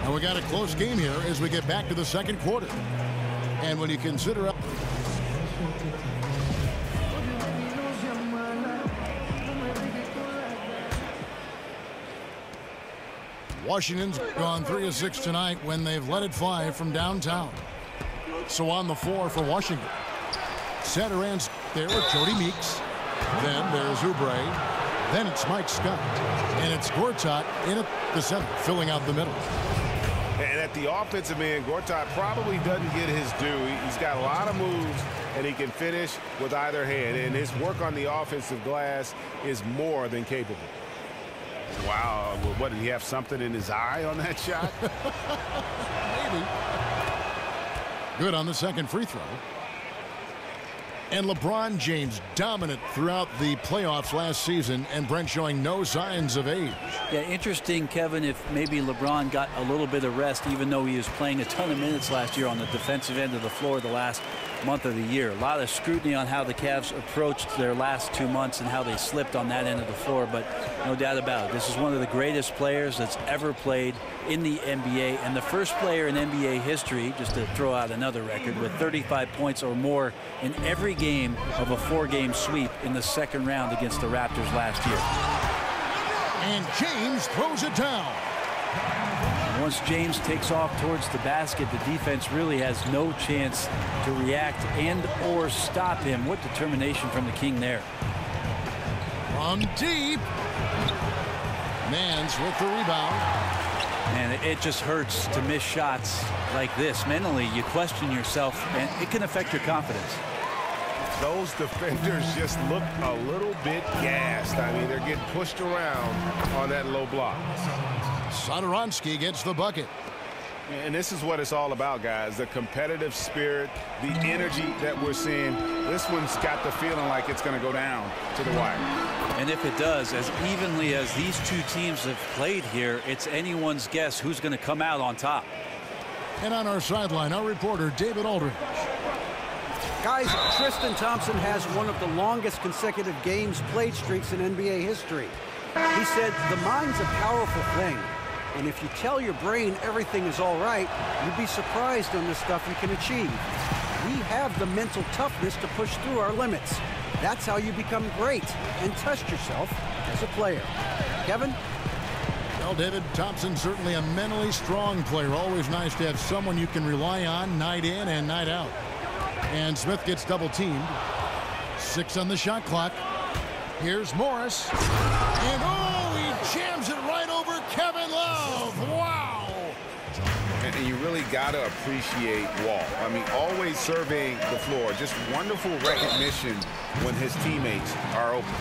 And we got a close game here as we get back to the second quarter. And when you consider Washington's gone 3 of 6 tonight when they've let it fly from downtown. So on the floor for Washington. Satoransky there with Jody Meeks. Then there's Oubre. Then it's Mike Scott. And it's Gortat in at the center, filling out the middle. And at the offensive end, Gortat probably doesn't get his due. He's got a lot of moves, and he can finish with either hand. And his work on the offensive glass is more than capable. Wow, what, did he have something in his eye on that shot? Maybe. Good on the second free throw. And LeBron James dominant throughout the playoffs last season, and Brent showing no signs of age. Yeah, interesting, Kevin, if maybe LeBron got a little bit of rest, even though he was playing a ton of minutes last year on the defensive end of the floor the last month of the year. A lot of scrutiny on how the Cavs approached their last 2 months and how they slipped on that end of the floor, but no doubt about it. This is one of the greatest players that's ever played in the NBA, and the first player in NBA history, just to throw out another record, with 35 points or more in every game of a 4-game sweep in the second round against the Raptors last year. And James throws it down. Once James takes off towards the basket, the defense really has no chance to react and or stop him. What determination from the King there. From deep. Mans with the rebound. And it just hurts to miss shots like this. Mentally, you question yourself, and it can affect your confidence. Those defenders just look a little bit gassed. I mean, they're getting pushed around on that low block. Satoransky gets the bucket. And this is what it's all about, guys. The competitive spirit, the energy that we're seeing. This one's got the feeling like it's going to go down to the wire. And if it does, as evenly as these two teams have played here, it's anyone's guess who's going to come out on top. And on our sideline, our reporter, David Aldridge. Guys, Tristan Thompson has one of the longest consecutive games played streaks in NBA history. He said, the mind's a powerful thing. And if you tell your brain everything is all right, you'd be surprised on the stuff you can achieve. We have the mental toughness to push through our limits. That's how you become great and test yourself as a player. Kevin? Well, David, Thompson certainly a mentally strong player. Always nice to have someone you can rely on night in and night out. And Smith gets double teamed. 6 on the shot clock. Here's Morris. And oh, he jams it right over Kevin Love. Wow. And you really got to appreciate Wall. I mean, always surveying the floor. Just wonderful recognition when his teammates are open.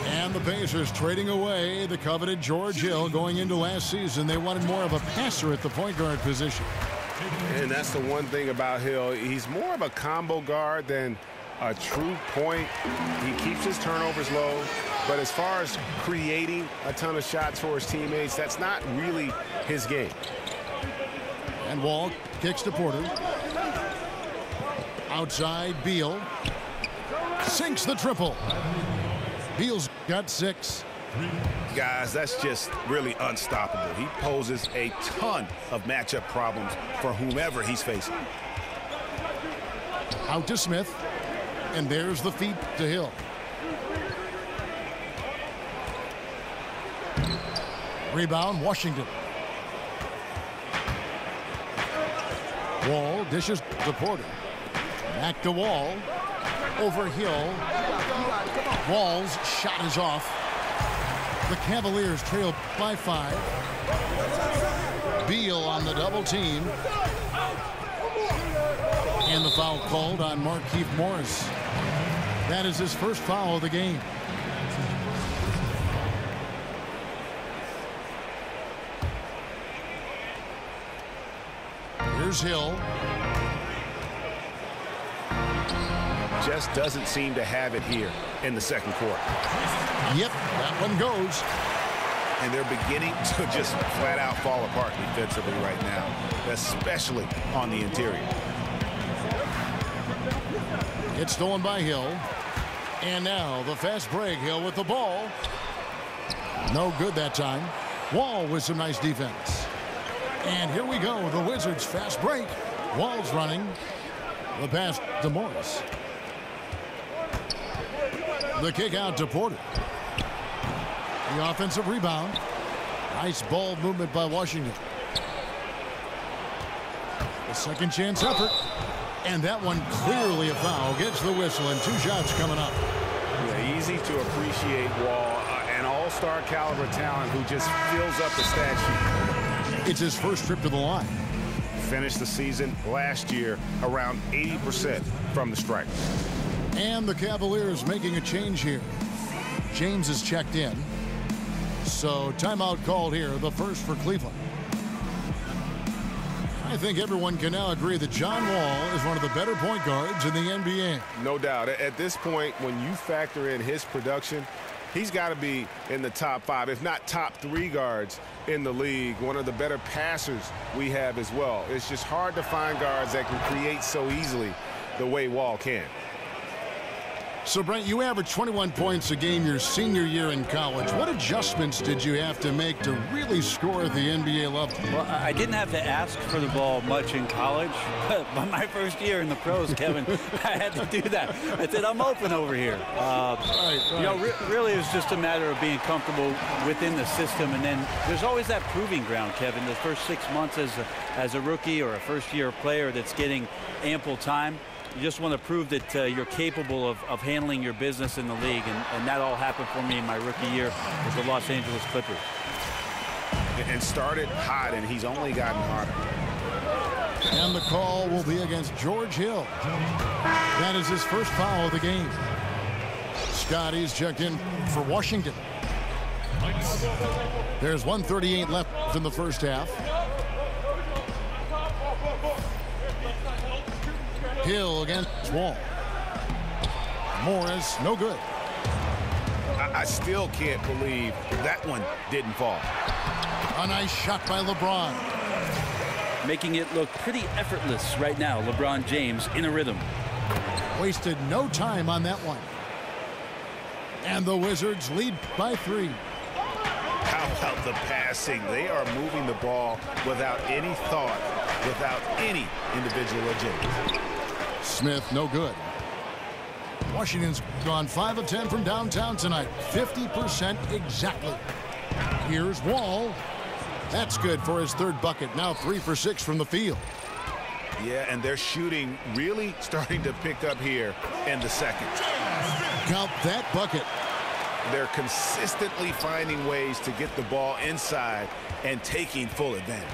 And the Pacers trading away the coveted George Hill. Going into last season, they wanted more of a passer at the point guard position. And that's the one thing about Hill. He's more of a combo guard than a true point. He keeps his turnovers low. But as far as creating a ton of shots for his teammates, that's not really his game. And Wall kicks to Porter. Outside, Beal. Sinks the triple. Beal's got 6. Guys, that's just really unstoppable. He poses a ton of matchup problems for whomever he's facing. Out to Smith. And there's the feed to Hill. Rebound, Washington. Wall dishes to Porter. Back to Wall. Over Hill. Wall's shot is off. The Cavaliers trail by 5. Beal on the double team. And the foul called on Markieff Morris. That is his first foul of the game. Here's Hill. Just doesn't seem to have it here in the second quarter. Yep, that one goes. And they're beginning to just flat out fall apart defensively right now, especially on the interior. It's stolen by Hill. And now the fast break. Hill with the ball. No good that time. Wall with some nice defense. And here we go. The Wizards fast break. Wall's running. The pass to Morris. The kick out to Porter. The offensive rebound. Nice ball movement by Washington. The second chance effort. And that one clearly a foul. Gets the whistle and 2 shots coming up. Yeah, easy to appreciate Wall, an all-star caliber talent who just fills up the stat sheet. It's his first trip to the line. Finished the season last year around 80% from the stripe. And the Cavaliers making a change here. James is checked in. So timeout called here, the first for Cleveland. I think everyone can now agree that John Wall is one of the better point guards in the NBA. No doubt. At this point, when you factor in his production, he's got to be in the top 5, if not top 3 guards in the league. One of the better passers we have as well. It's just hard to find guards that can create so easily the way Wall can. So, Brent, you averaged 21 points a game your senior year in college. What adjustments did you have to make to really score at the NBA level? Well, I didn't have to ask for the ball much in college, but my first year in the pros, Kevin, I had to do that. I said, I'm open over here. You know, really it was just a matter of being comfortable within the system, and then there's always that proving ground, Kevin. The first 6 months as a rookie or a first-year player that's getting ample time, you just want to prove that you're capable of handling your business in the league, and that all happened for me in my rookie year with the Los Angeles Clippers. And started hot, and he's only gotten hotter. And the call will be against George Hill. That is his first foul of the game. Scotty's checked in for Washington. There's 1:38 left in the first half. Hill against Wall. Morris, no good. I still can't believe that one didn't fall. A nice shot by LeBron. Making it look pretty effortless right now, LeBron James in a rhythm. Wasted no time on that one. And the Wizards lead by 3. How about the passing? They are moving the ball without any thought, without any individual agenda. Smith, no good. Washington's gone 5 of 10 from downtown tonight. 50% exactly. Here's Wall. That's good for his third bucket. Now 3 for 6 from the field. Yeah, and their shooting really starting to pick up here in the second. Count that bucket. They're consistently finding ways to get the ball inside and taking full advantage.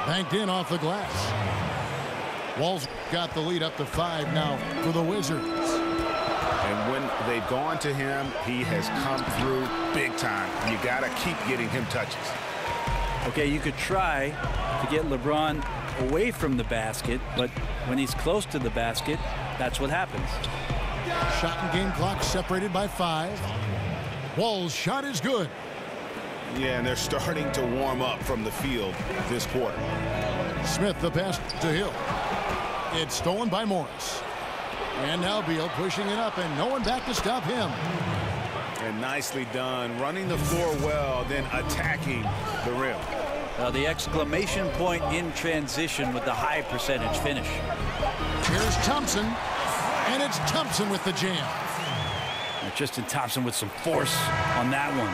Banked in off the glass. Wall's got the lead up to 5 now for the Wizards. And when they've gone to him, he has come through big time. You got to keep getting him touches. Okay, you could try to get LeBron away from the basket, but when he's close to the basket, that's what happens. Shot and game clock separated by 5. Wall's shot is good. Yeah, and they're starting to warm up from the field this quarter. Smith the pass to Hill. It's stolen by Morris. And now Beal pushing it up, and no one back to stop him. And nicely done, running the floor well, then attacking the rim. The exclamation point in transition with the high percentage finish. Here's Thompson, and it's Thompson with the jam. Tristan Thompson with some force on that one.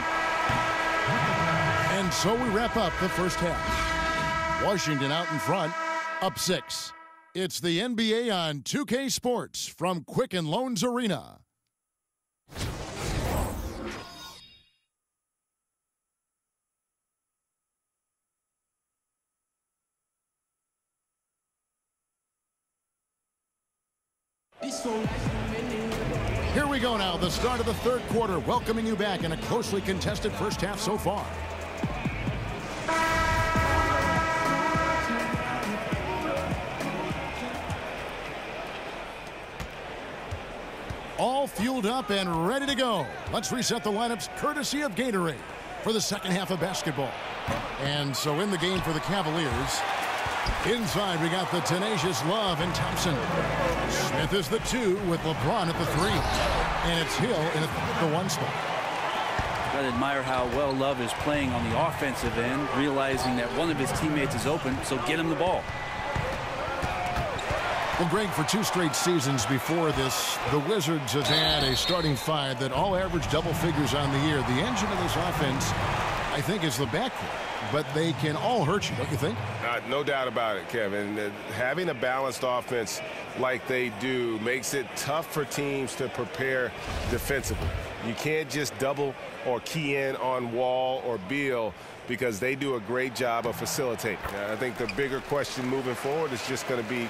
And so we wrap up the first half. Washington out in front, up 6. It's the NBA on 2K Sports from Quicken Loans Arena. Here we go now, the start of the third quarter, welcoming you back in a closely contested first half so far. All fueled up and ready to go. Let's reset the lineups courtesy of Gatorade for the second half of basketball. And so in the game for the Cavaliers, inside we got the tenacious Love and Thompson. Smith is the 2 with LeBron at the 3. And it's Hill in the 1 spot. I admire how well Love is playing on the offensive end, realizing that one of his teammates is open, so get him the ball. Well, Greg, for 2 straight seasons before this, the Wizards have had a starting 5 that all average double figures on the year. The engine of this offense, I think, is the backcourt. But they can all hurt you, don't you think? No doubt about it, Kevin. Having a balanced offense like they do makes it tough for teams to prepare defensively. You can't just double or key in on Wall or Beal because they do a great job of facilitating. I think the bigger question moving forward is just going to be,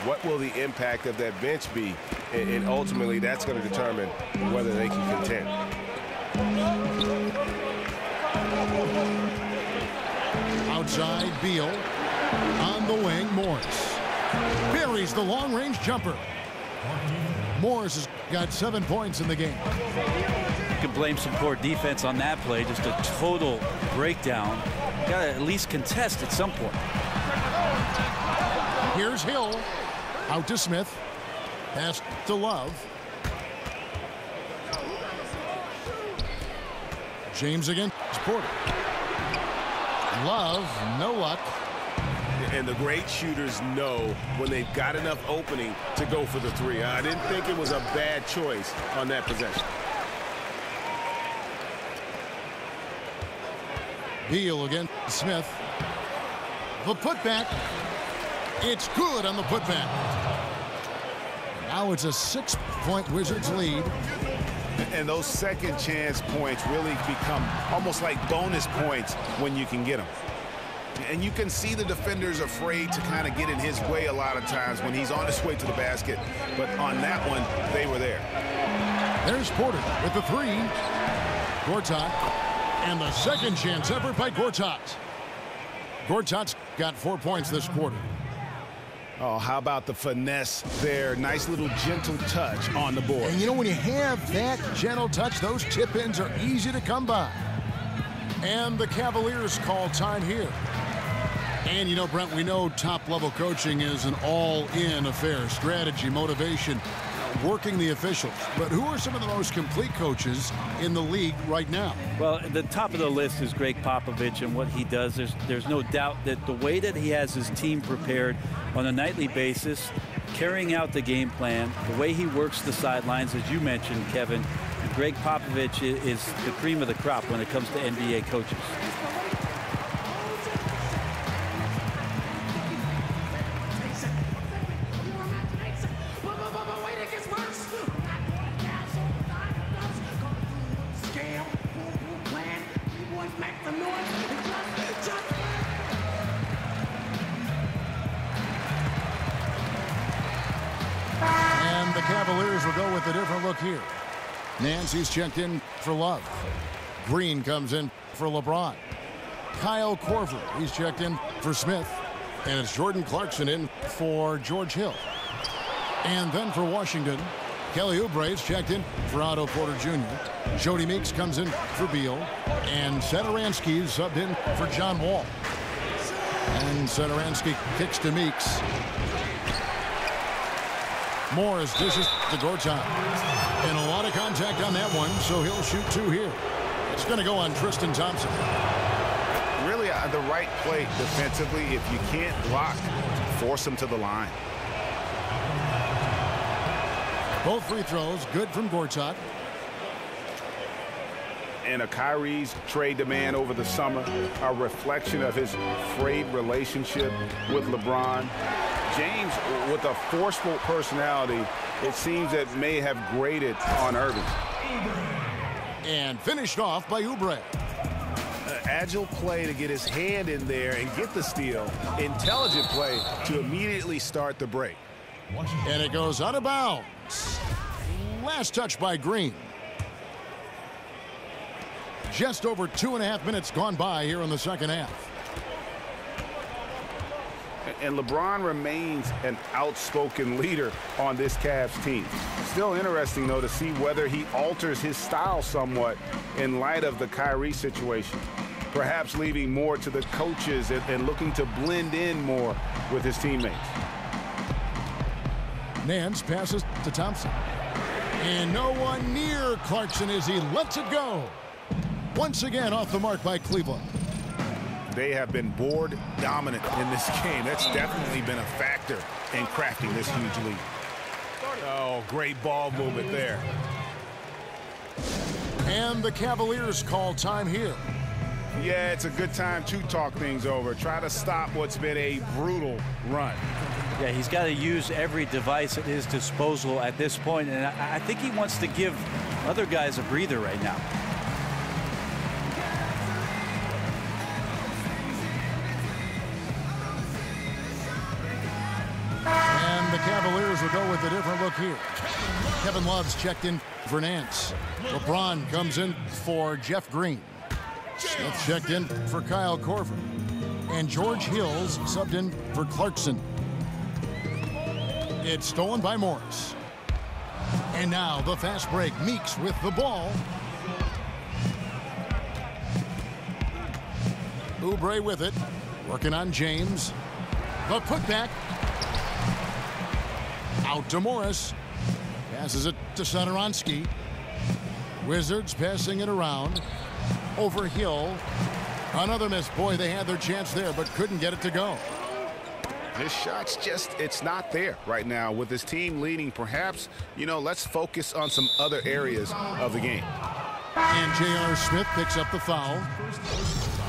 what will the impact of that bench be? And ultimately, that's going to determine whether they can contend. Outside, Beal. On the wing, Morris. Buries the long-range jumper. Morris has got 7 points in the game. You can blame some poor defense on that play. Just a total breakdown. Got to at least contest at some point. Here's Hill. Out to Smith. Pass to Love. James against Porter. Love, no luck. And the great shooters know when they've got enough opening to go for the three. I didn't think it was a bad choice on that possession. Beal against Smith. The putback. It's good on the putback. Now it's a 6-point Wizards lead. And those second chance points really become almost like bonus points when you can get them. And you can see the defenders afraid to kind of get in his way a lot of times when he's on his way to the basket. But on that one, they were there. There's Porter with the three. Gortat. And the second chance effort by Gortat. Gortat's got 4 points this quarter. Oh, how about the finesse there? Nice little gentle touch on the board. And you know, when you have that gentle touch, those tip-ins are easy to come by. And the Cavaliers call time here. And, you know, Brent, we know top-level coaching is an all-in affair. Strategy, motivation, working the officials. But who are some of the most complete coaches in the league right now? Well, the top of the list is Greg Popovich and what he does. There's no doubt that the way that he has his team prepared on a nightly basis, carrying out the game plan, the way he works the sidelines, as you mentioned, Kevin, Greg Popovich is the cream of the crop when it comes to NBA coaches. And the Cavaliers will go with a different look here. Nancy's checked in for Love. Green comes in for LeBron. Kyle Korver, he's checked in for Smith. And it's Jordan Clarkson in for George Hill. And then for Washington, Kelly Oubre's checked in for Otto Porter Jr. Jody Meeks comes in for Beal. And Satoransky's subbed in for John Wall. And Satoransky kicks to Meeks. Morris dishes to Gortat. And a lot of contact on that one, so he'll shoot two here. It's going to go on Tristan Thompson. Really, the right play defensively. If you can't block, force him to the line. Both free throws good from Gortat. And a Kyrie's trade demand over the summer, a reflection of his frayed relationship with LeBron. James, with a forceful personality, it seems that may have grated on Irving. And finished off by Oubre. Agile play to get his hand in there and get the steal. Intelligent play to immediately start the break. And it goes out of bounds. Last touch by Green. Just over 2.5 minutes gone by here in the second half. And LeBron remains an outspoken leader on this Cavs team. Still interesting, though, to see whether he alters his style somewhat in light of the Kyrie situation. Perhaps leaving more to the coaches and looking to blend in more with his teammates. Nance passes to Thompson. And no one near Clarkson as he lets it go. Once again off the mark by Cleveland. They have been board dominant in this game. That's definitely been a factor in crafting this huge lead. Oh, great ball movement there. And the Cavaliers call time here. Yeah, it's a good time to talk things over. Try to stop what's been a brutal run. Yeah, he's got to use every device at his disposal at this point, and I think he wants to give other guys a breather right now. And the Cavaliers will go with a different look here. Kevin Love's checked in for Nance. LeBron comes in for Jeff Green. Smith checked in for Kyle Korver. And George Hill's subbed in for Clarkson. It's stolen by Morris. And now the fast break. Meeks with the ball. Oubre with it. Working on James. The putback. Out to Morris. Passes it to Satoransky. Wizards passing it around. Over Hill. Another miss. Boy, they had their chance there, but couldn't get it to go. His shot's just, it's not there right now. With his team leading, perhaps, let's focus on some other areas of the game. And J.R. Smith picks up the foul.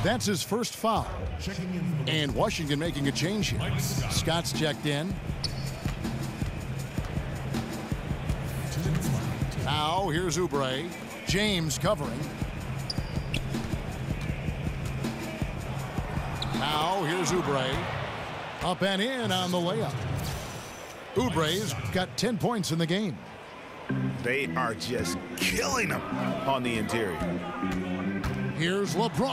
That's his first foul. And Washington making a change here. Scott's checked in. Now here's Oubre. James covering. Now here's Oubre. Up and in on the layup. Oubre's got 10 points in the game. They are just killing him on the interior. Here's LeBron.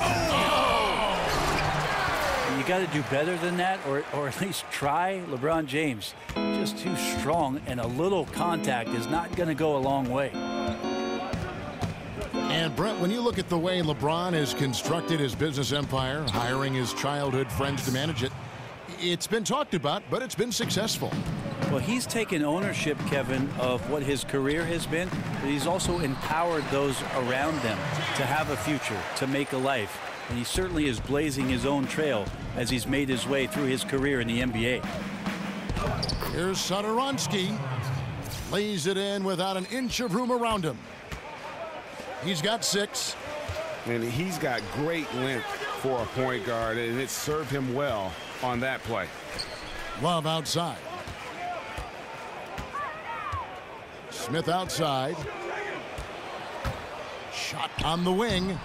You got to do better than that, or at least try. LeBron James, just too strong, and a little contact is not going to go a long way. And Brett, when you look at the way LeBron has constructed his business empire, hiring his childhood friends to manage it, it's been talked about, but it's been successful. Well, he's taken ownership, Kevin, of what his career has been, but he's also empowered those around them to have a future, to make a life. And he certainly is blazing his own trail as he's made his way through his career in the NBA. Here's Satoransky. Lays it in without an inch of room around him. He's got 6. And he's got great length for a point guard, and it served him well on that play. Love outside. Smith outside. Shot on the wing.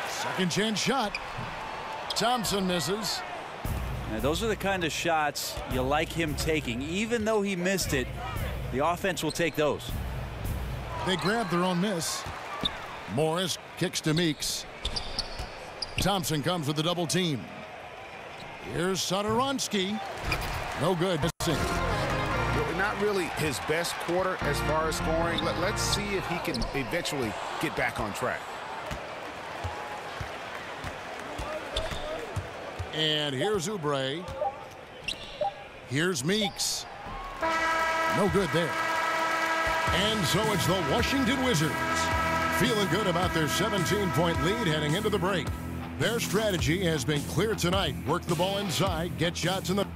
Second chance shot. Thompson misses. Now, those are the kind of shots you like him taking. Even though he missed it, the offense will take those. They grab their own miss. Morris kicks to Meeks. Thompson comes with the double team. Here's Satoransky. No good. Missing. Not really his best quarter as far as scoring. Let's see if he can eventually get back on track. And here's Oubre. Here's Meeks. No good there. And so it's the Washington Wizards feeling good about their 17-point lead heading into the break. Their strategy has been clear tonight. Work the ball inside, get shots in the...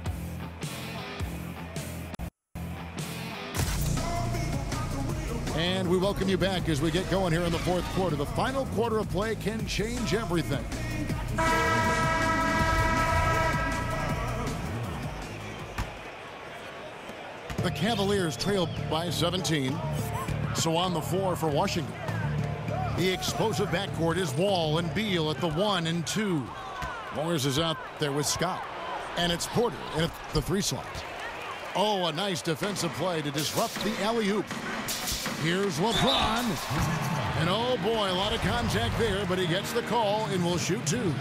And we welcome you back as we get going here in the fourth quarter. The final quarter of play can change everything. The Cavaliers trail by 17. So on the floor for Washington. The explosive backcourt is Wall and Beal at the 1 and 2. Morris is out there with Scott. And it's Porter at the 3 slot. Oh, a nice defensive play to disrupt the alley-oop. Here's LeBron. And oh boy, a lot of contact there, but he gets the call and will shoot 2.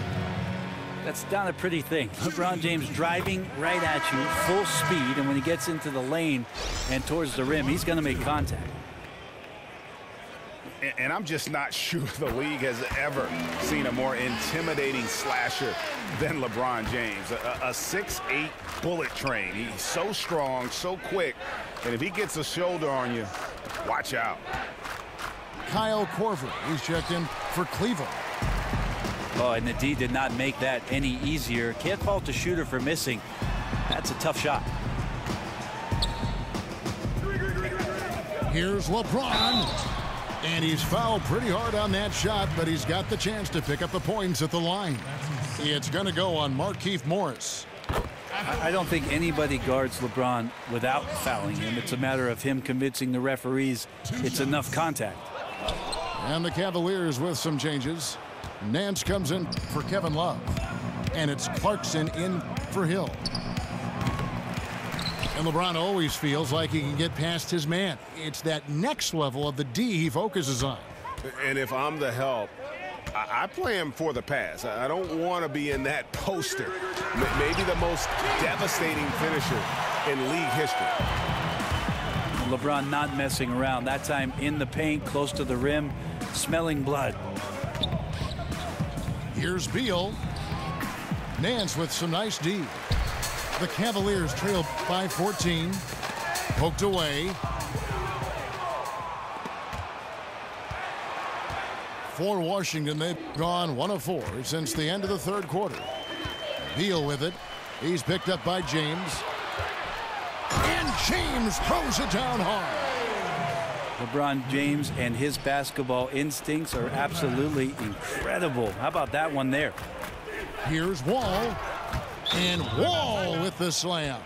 That's not a pretty thing. LeBron James driving right at you, full speed, and when he gets into the lane and towards the rim, he's going to make contact. And I'm just not sure the league has ever seen a more intimidating slasher than LeBron James. A 6'8" bullet train. He's so strong, so quick, and if he gets a shoulder on you, watch out. Kyle Korver, he's checked in for Cleveland. Oh, and the D did not make that any easier. Can't fault the shooter for missing. That's a tough shot. Here's LeBron. And he's fouled pretty hard on that shot, but he's got the chance to pick up the points at the line. It's going to go on Markieff Morris. I don't think anybody guards LeBron without fouling him. It's a matter of him convincing the referees it's enough contact. And the Cavaliers with some changes. Nance comes in for Kevin Love. And it's Clarkson in for Hill. And LeBron always feels like he can get past his man. It's that next level of the D he focuses on. And if I'm the help, I play him for the pass. I don't want to be in that poster. Maybe the most devastating finisher in league history. LeBron not messing around. That time in the paint, close to the rim, smelling blood. Here's Beal. Nance with some nice D. The Cavaliers trail by 14. Poked away. For Washington, they've gone 1 of 4 since the end of the third quarter. Beal with it. He's picked up by James. And James throws it down hard. LeBron James and his basketball instincts are absolutely incredible. How about that one there? Here's Wall. And Wall with the slam.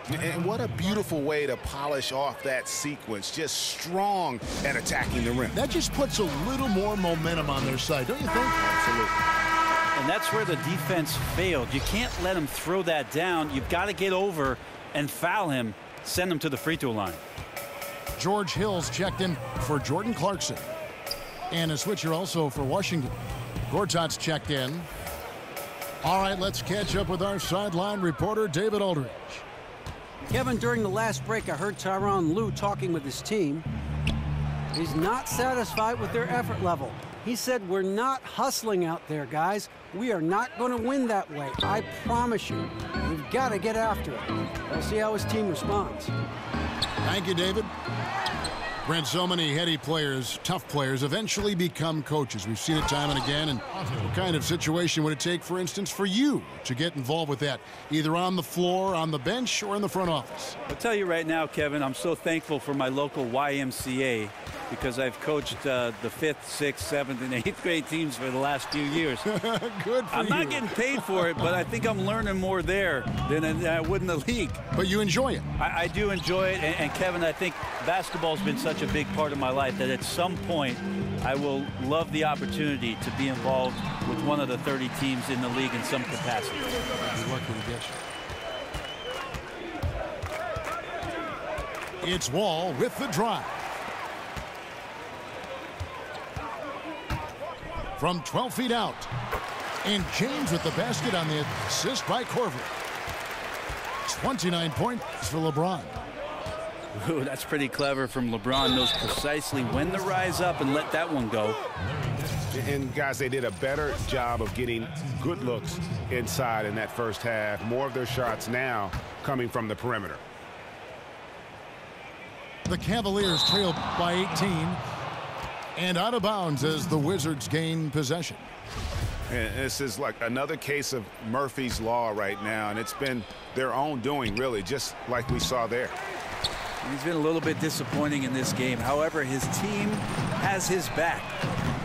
And what a beautiful way to polish off that sequence. Just strong at attacking the rim. That just puts a little more momentum on their side, don't you think? Absolutely. And that's where the defense failed. You can't let him throw that down. You've got to get over and foul him, send him to the free throw line. George Hill's checked in for Jordan Clarkson. And a switcher also for Washington. Gortat's checked in. All right, let's catch up with our sideline reporter, David Aldridge. Kevin, during the last break, I heard Tyronn Lue talking with his team. He's not satisfied with their effort level. He said, we're not hustling out there, guys. We are not going to win that way. I promise you. We've got to get after it. We'll see how his team responds. Thank you, David. Brent, so many heady players, tough players, eventually become coaches. We've seen it time and again. And what kind of situation would it take, for instance, for you to get involved with that, either on the floor, on the bench, or in the front office? I'll tell you right now, Kevin, I'm so thankful for my local YMCA because I've coached the 5th, 6th, 7th, and 8th grade teams for the last few years. Good for you. I'm not getting paid for it, but I think I'm learning more there than I would in the league. But you enjoy it. I do enjoy it. And Kevin, I think basketball's been such a big part of my life that at some point I will love the opportunity to be involved with one of the 30 teams in the league in some capacity. Good luck when he gets you. It's Wall with the drive. From 12 feet out. And James with the basket on the assist by Corver. 29 points for LeBron. Ooh, that's pretty clever from LeBron. Knows precisely when to rise up and let that one go. And, guys, they did a better job of getting good looks inside in that first half. More of their shots now coming from the perimeter. The Cavaliers trailed by 18. And out of bounds as the Wizards gain possession. And this is like another case of Murphy's Law right now, and it's been their own doing, really, just like we saw there. He's been a little bit disappointing in this game. However, his team has his back.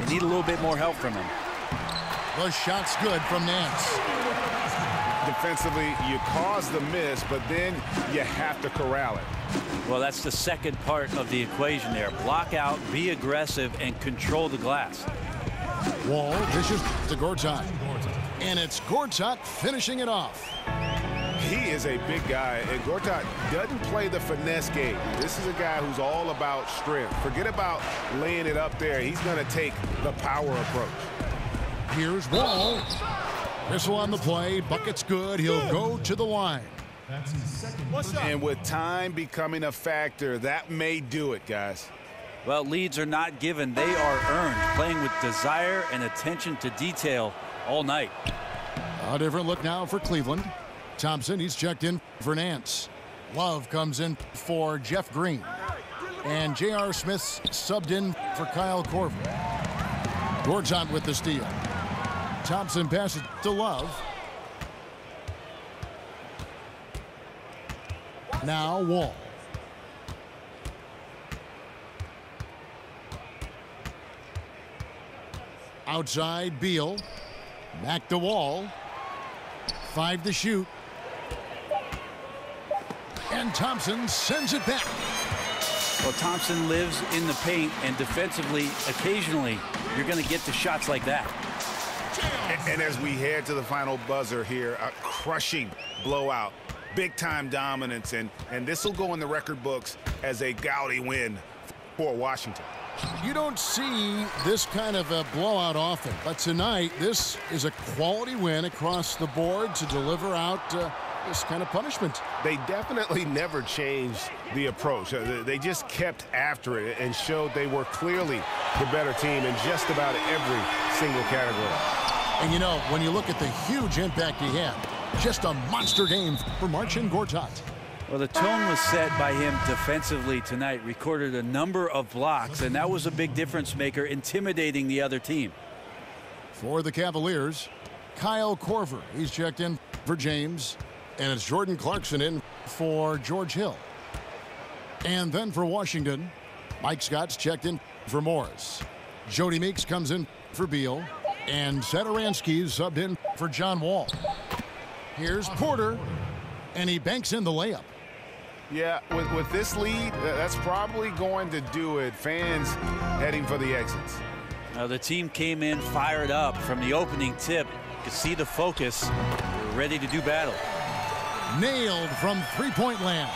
They need a little bit more help from him. The shot's good from Nance. Defensively, you cause the miss, but then you have to corral it. Well, that's the second part of the equation there. Block out, be aggressive, and control the glass. Wall dishes to Gortat. And it's Gortat finishing it off. He is a big guy, and Gortat doesn't play the finesse game. This is a guy who's all about strength. Forget about laying it up there. He's going to take the power approach. Here's Wall. Whistle on the play. Bucket's good. He'll go to the line. And with time becoming a factor, that may do it, guys. Well, leads are not given. They are earned. Playing with desire and attention to detail all night. A different look now for Cleveland. Thompson, he's checked in for Nance. Love comes in for Jeff Green. And J.R. Smith's subbed in for Kyle Korver. Gortat with the steal. Thompson passes to Love. Now Wall. Outside Beal. Back to Wall. 5 to shoot. And Thompson sends it back. Well, Thompson lives in the paint, and defensively, occasionally, you're going to get to shots like that. And as we head to the final buzzer here, a crushing blowout, big-time dominance, and this will go in the record books as a gaudy win for Washington. You don't see this kind of a blowout often, but tonight this is a quality win across the board to deliver out this kind of punishment. They definitely never changed the approach. They just kept after it and showed they were clearly the better team in just about every single category. And you know, when you look at the huge impact he had, Just a monster game for Marcin Gortat. Well, the tone was set by him defensively tonight. Recorded a number of blocks, and that was a big difference maker, intimidating the other team. For the Cavaliers, Kyle Korver. He's checked in for James. And it's Jordan Clarkson in for George Hill. And then for Washington, Mike Scott's checked in for Morris. Jody Meeks comes in for Beal. And Satoransky's subbed in for John Wall. Here's Porter. And he banks in the layup. Yeah, with this lead, that's probably going to do it. Fans heading for the exits. Now the team came in fired up from the opening tip. You could see the focus. They're ready to do battle. Nailed from three-point land.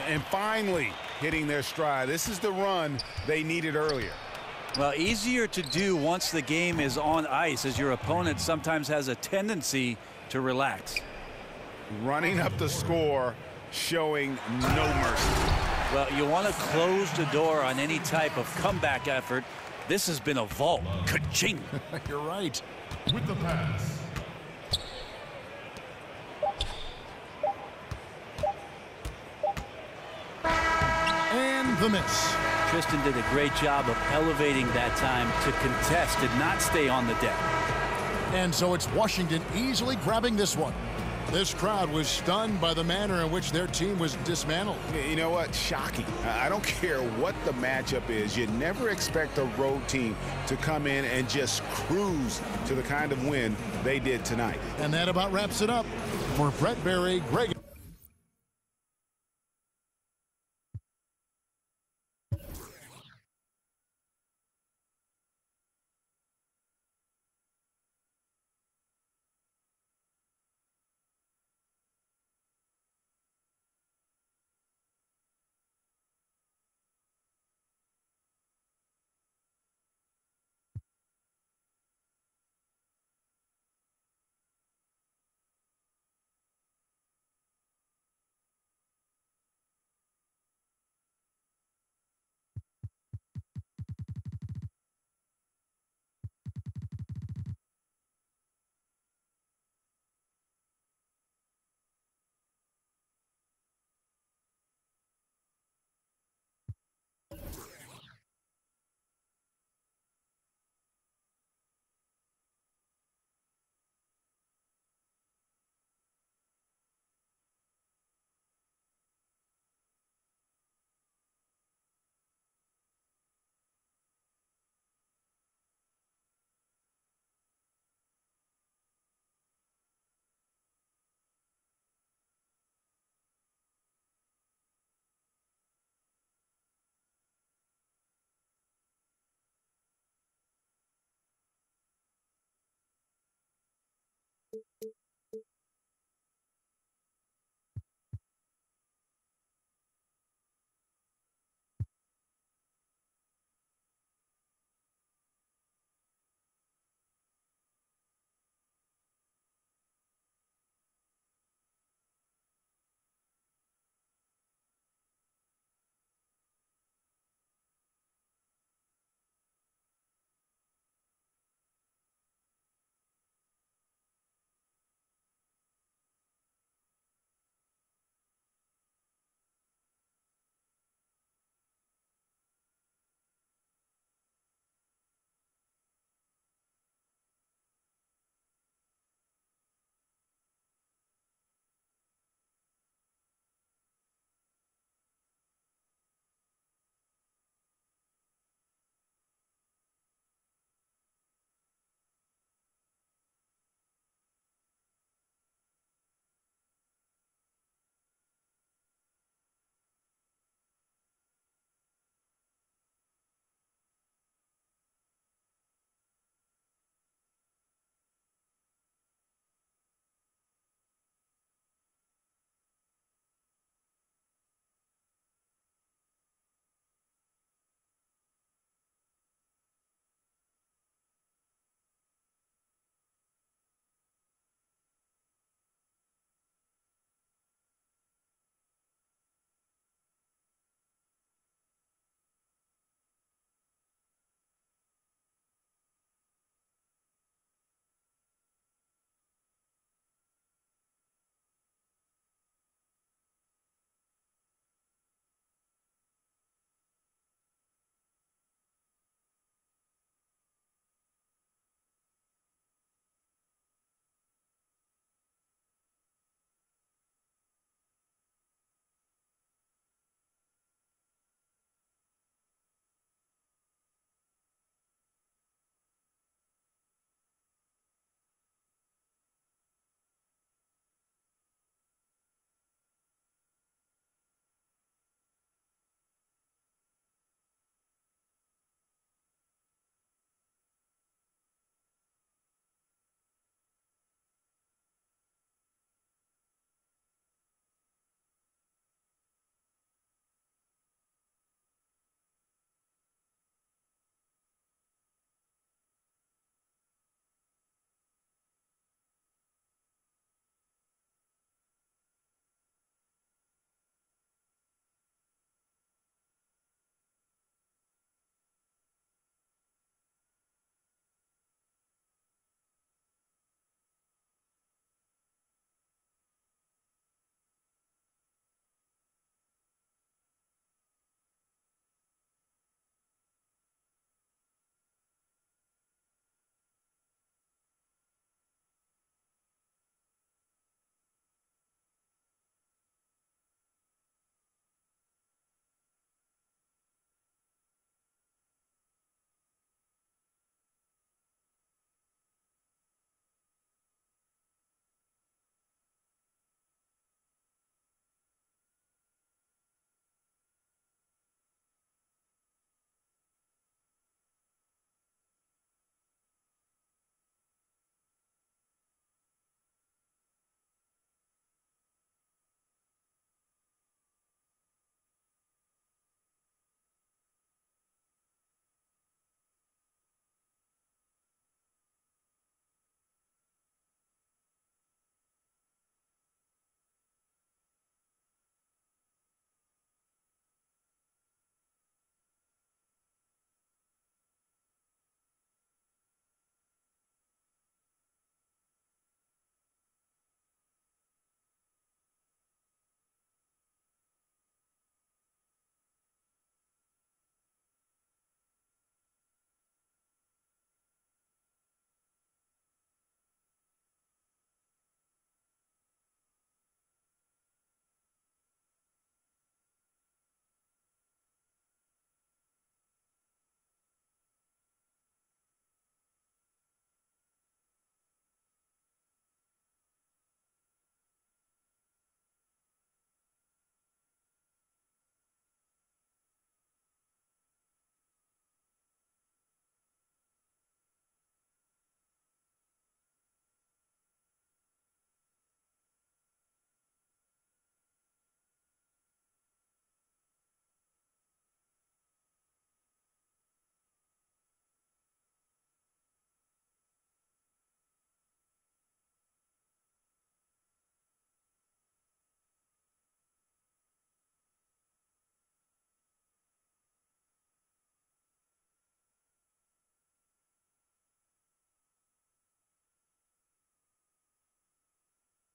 And finally hitting their stride. This is the run they needed earlier. Well, easier to do once the game is on ice, as your opponent sometimes has a tendency to relax. Running up the score, showing no mercy. Well, you want to close the door on any type of comeback effort. This has been a vault. Ka-ching. You're right. With the pass. And the miss. Tristan did a great job of elevating that time to contest, did not stay on the deck. And so it's Washington easily grabbing this one. This crowd was stunned by the manner in which their team was dismantled. You know what? Shocking. I don't care what the matchup is. You never expect a road team to come in and just cruise to the kind of win they did tonight. And that about wraps it up. For Brett Berry, Greg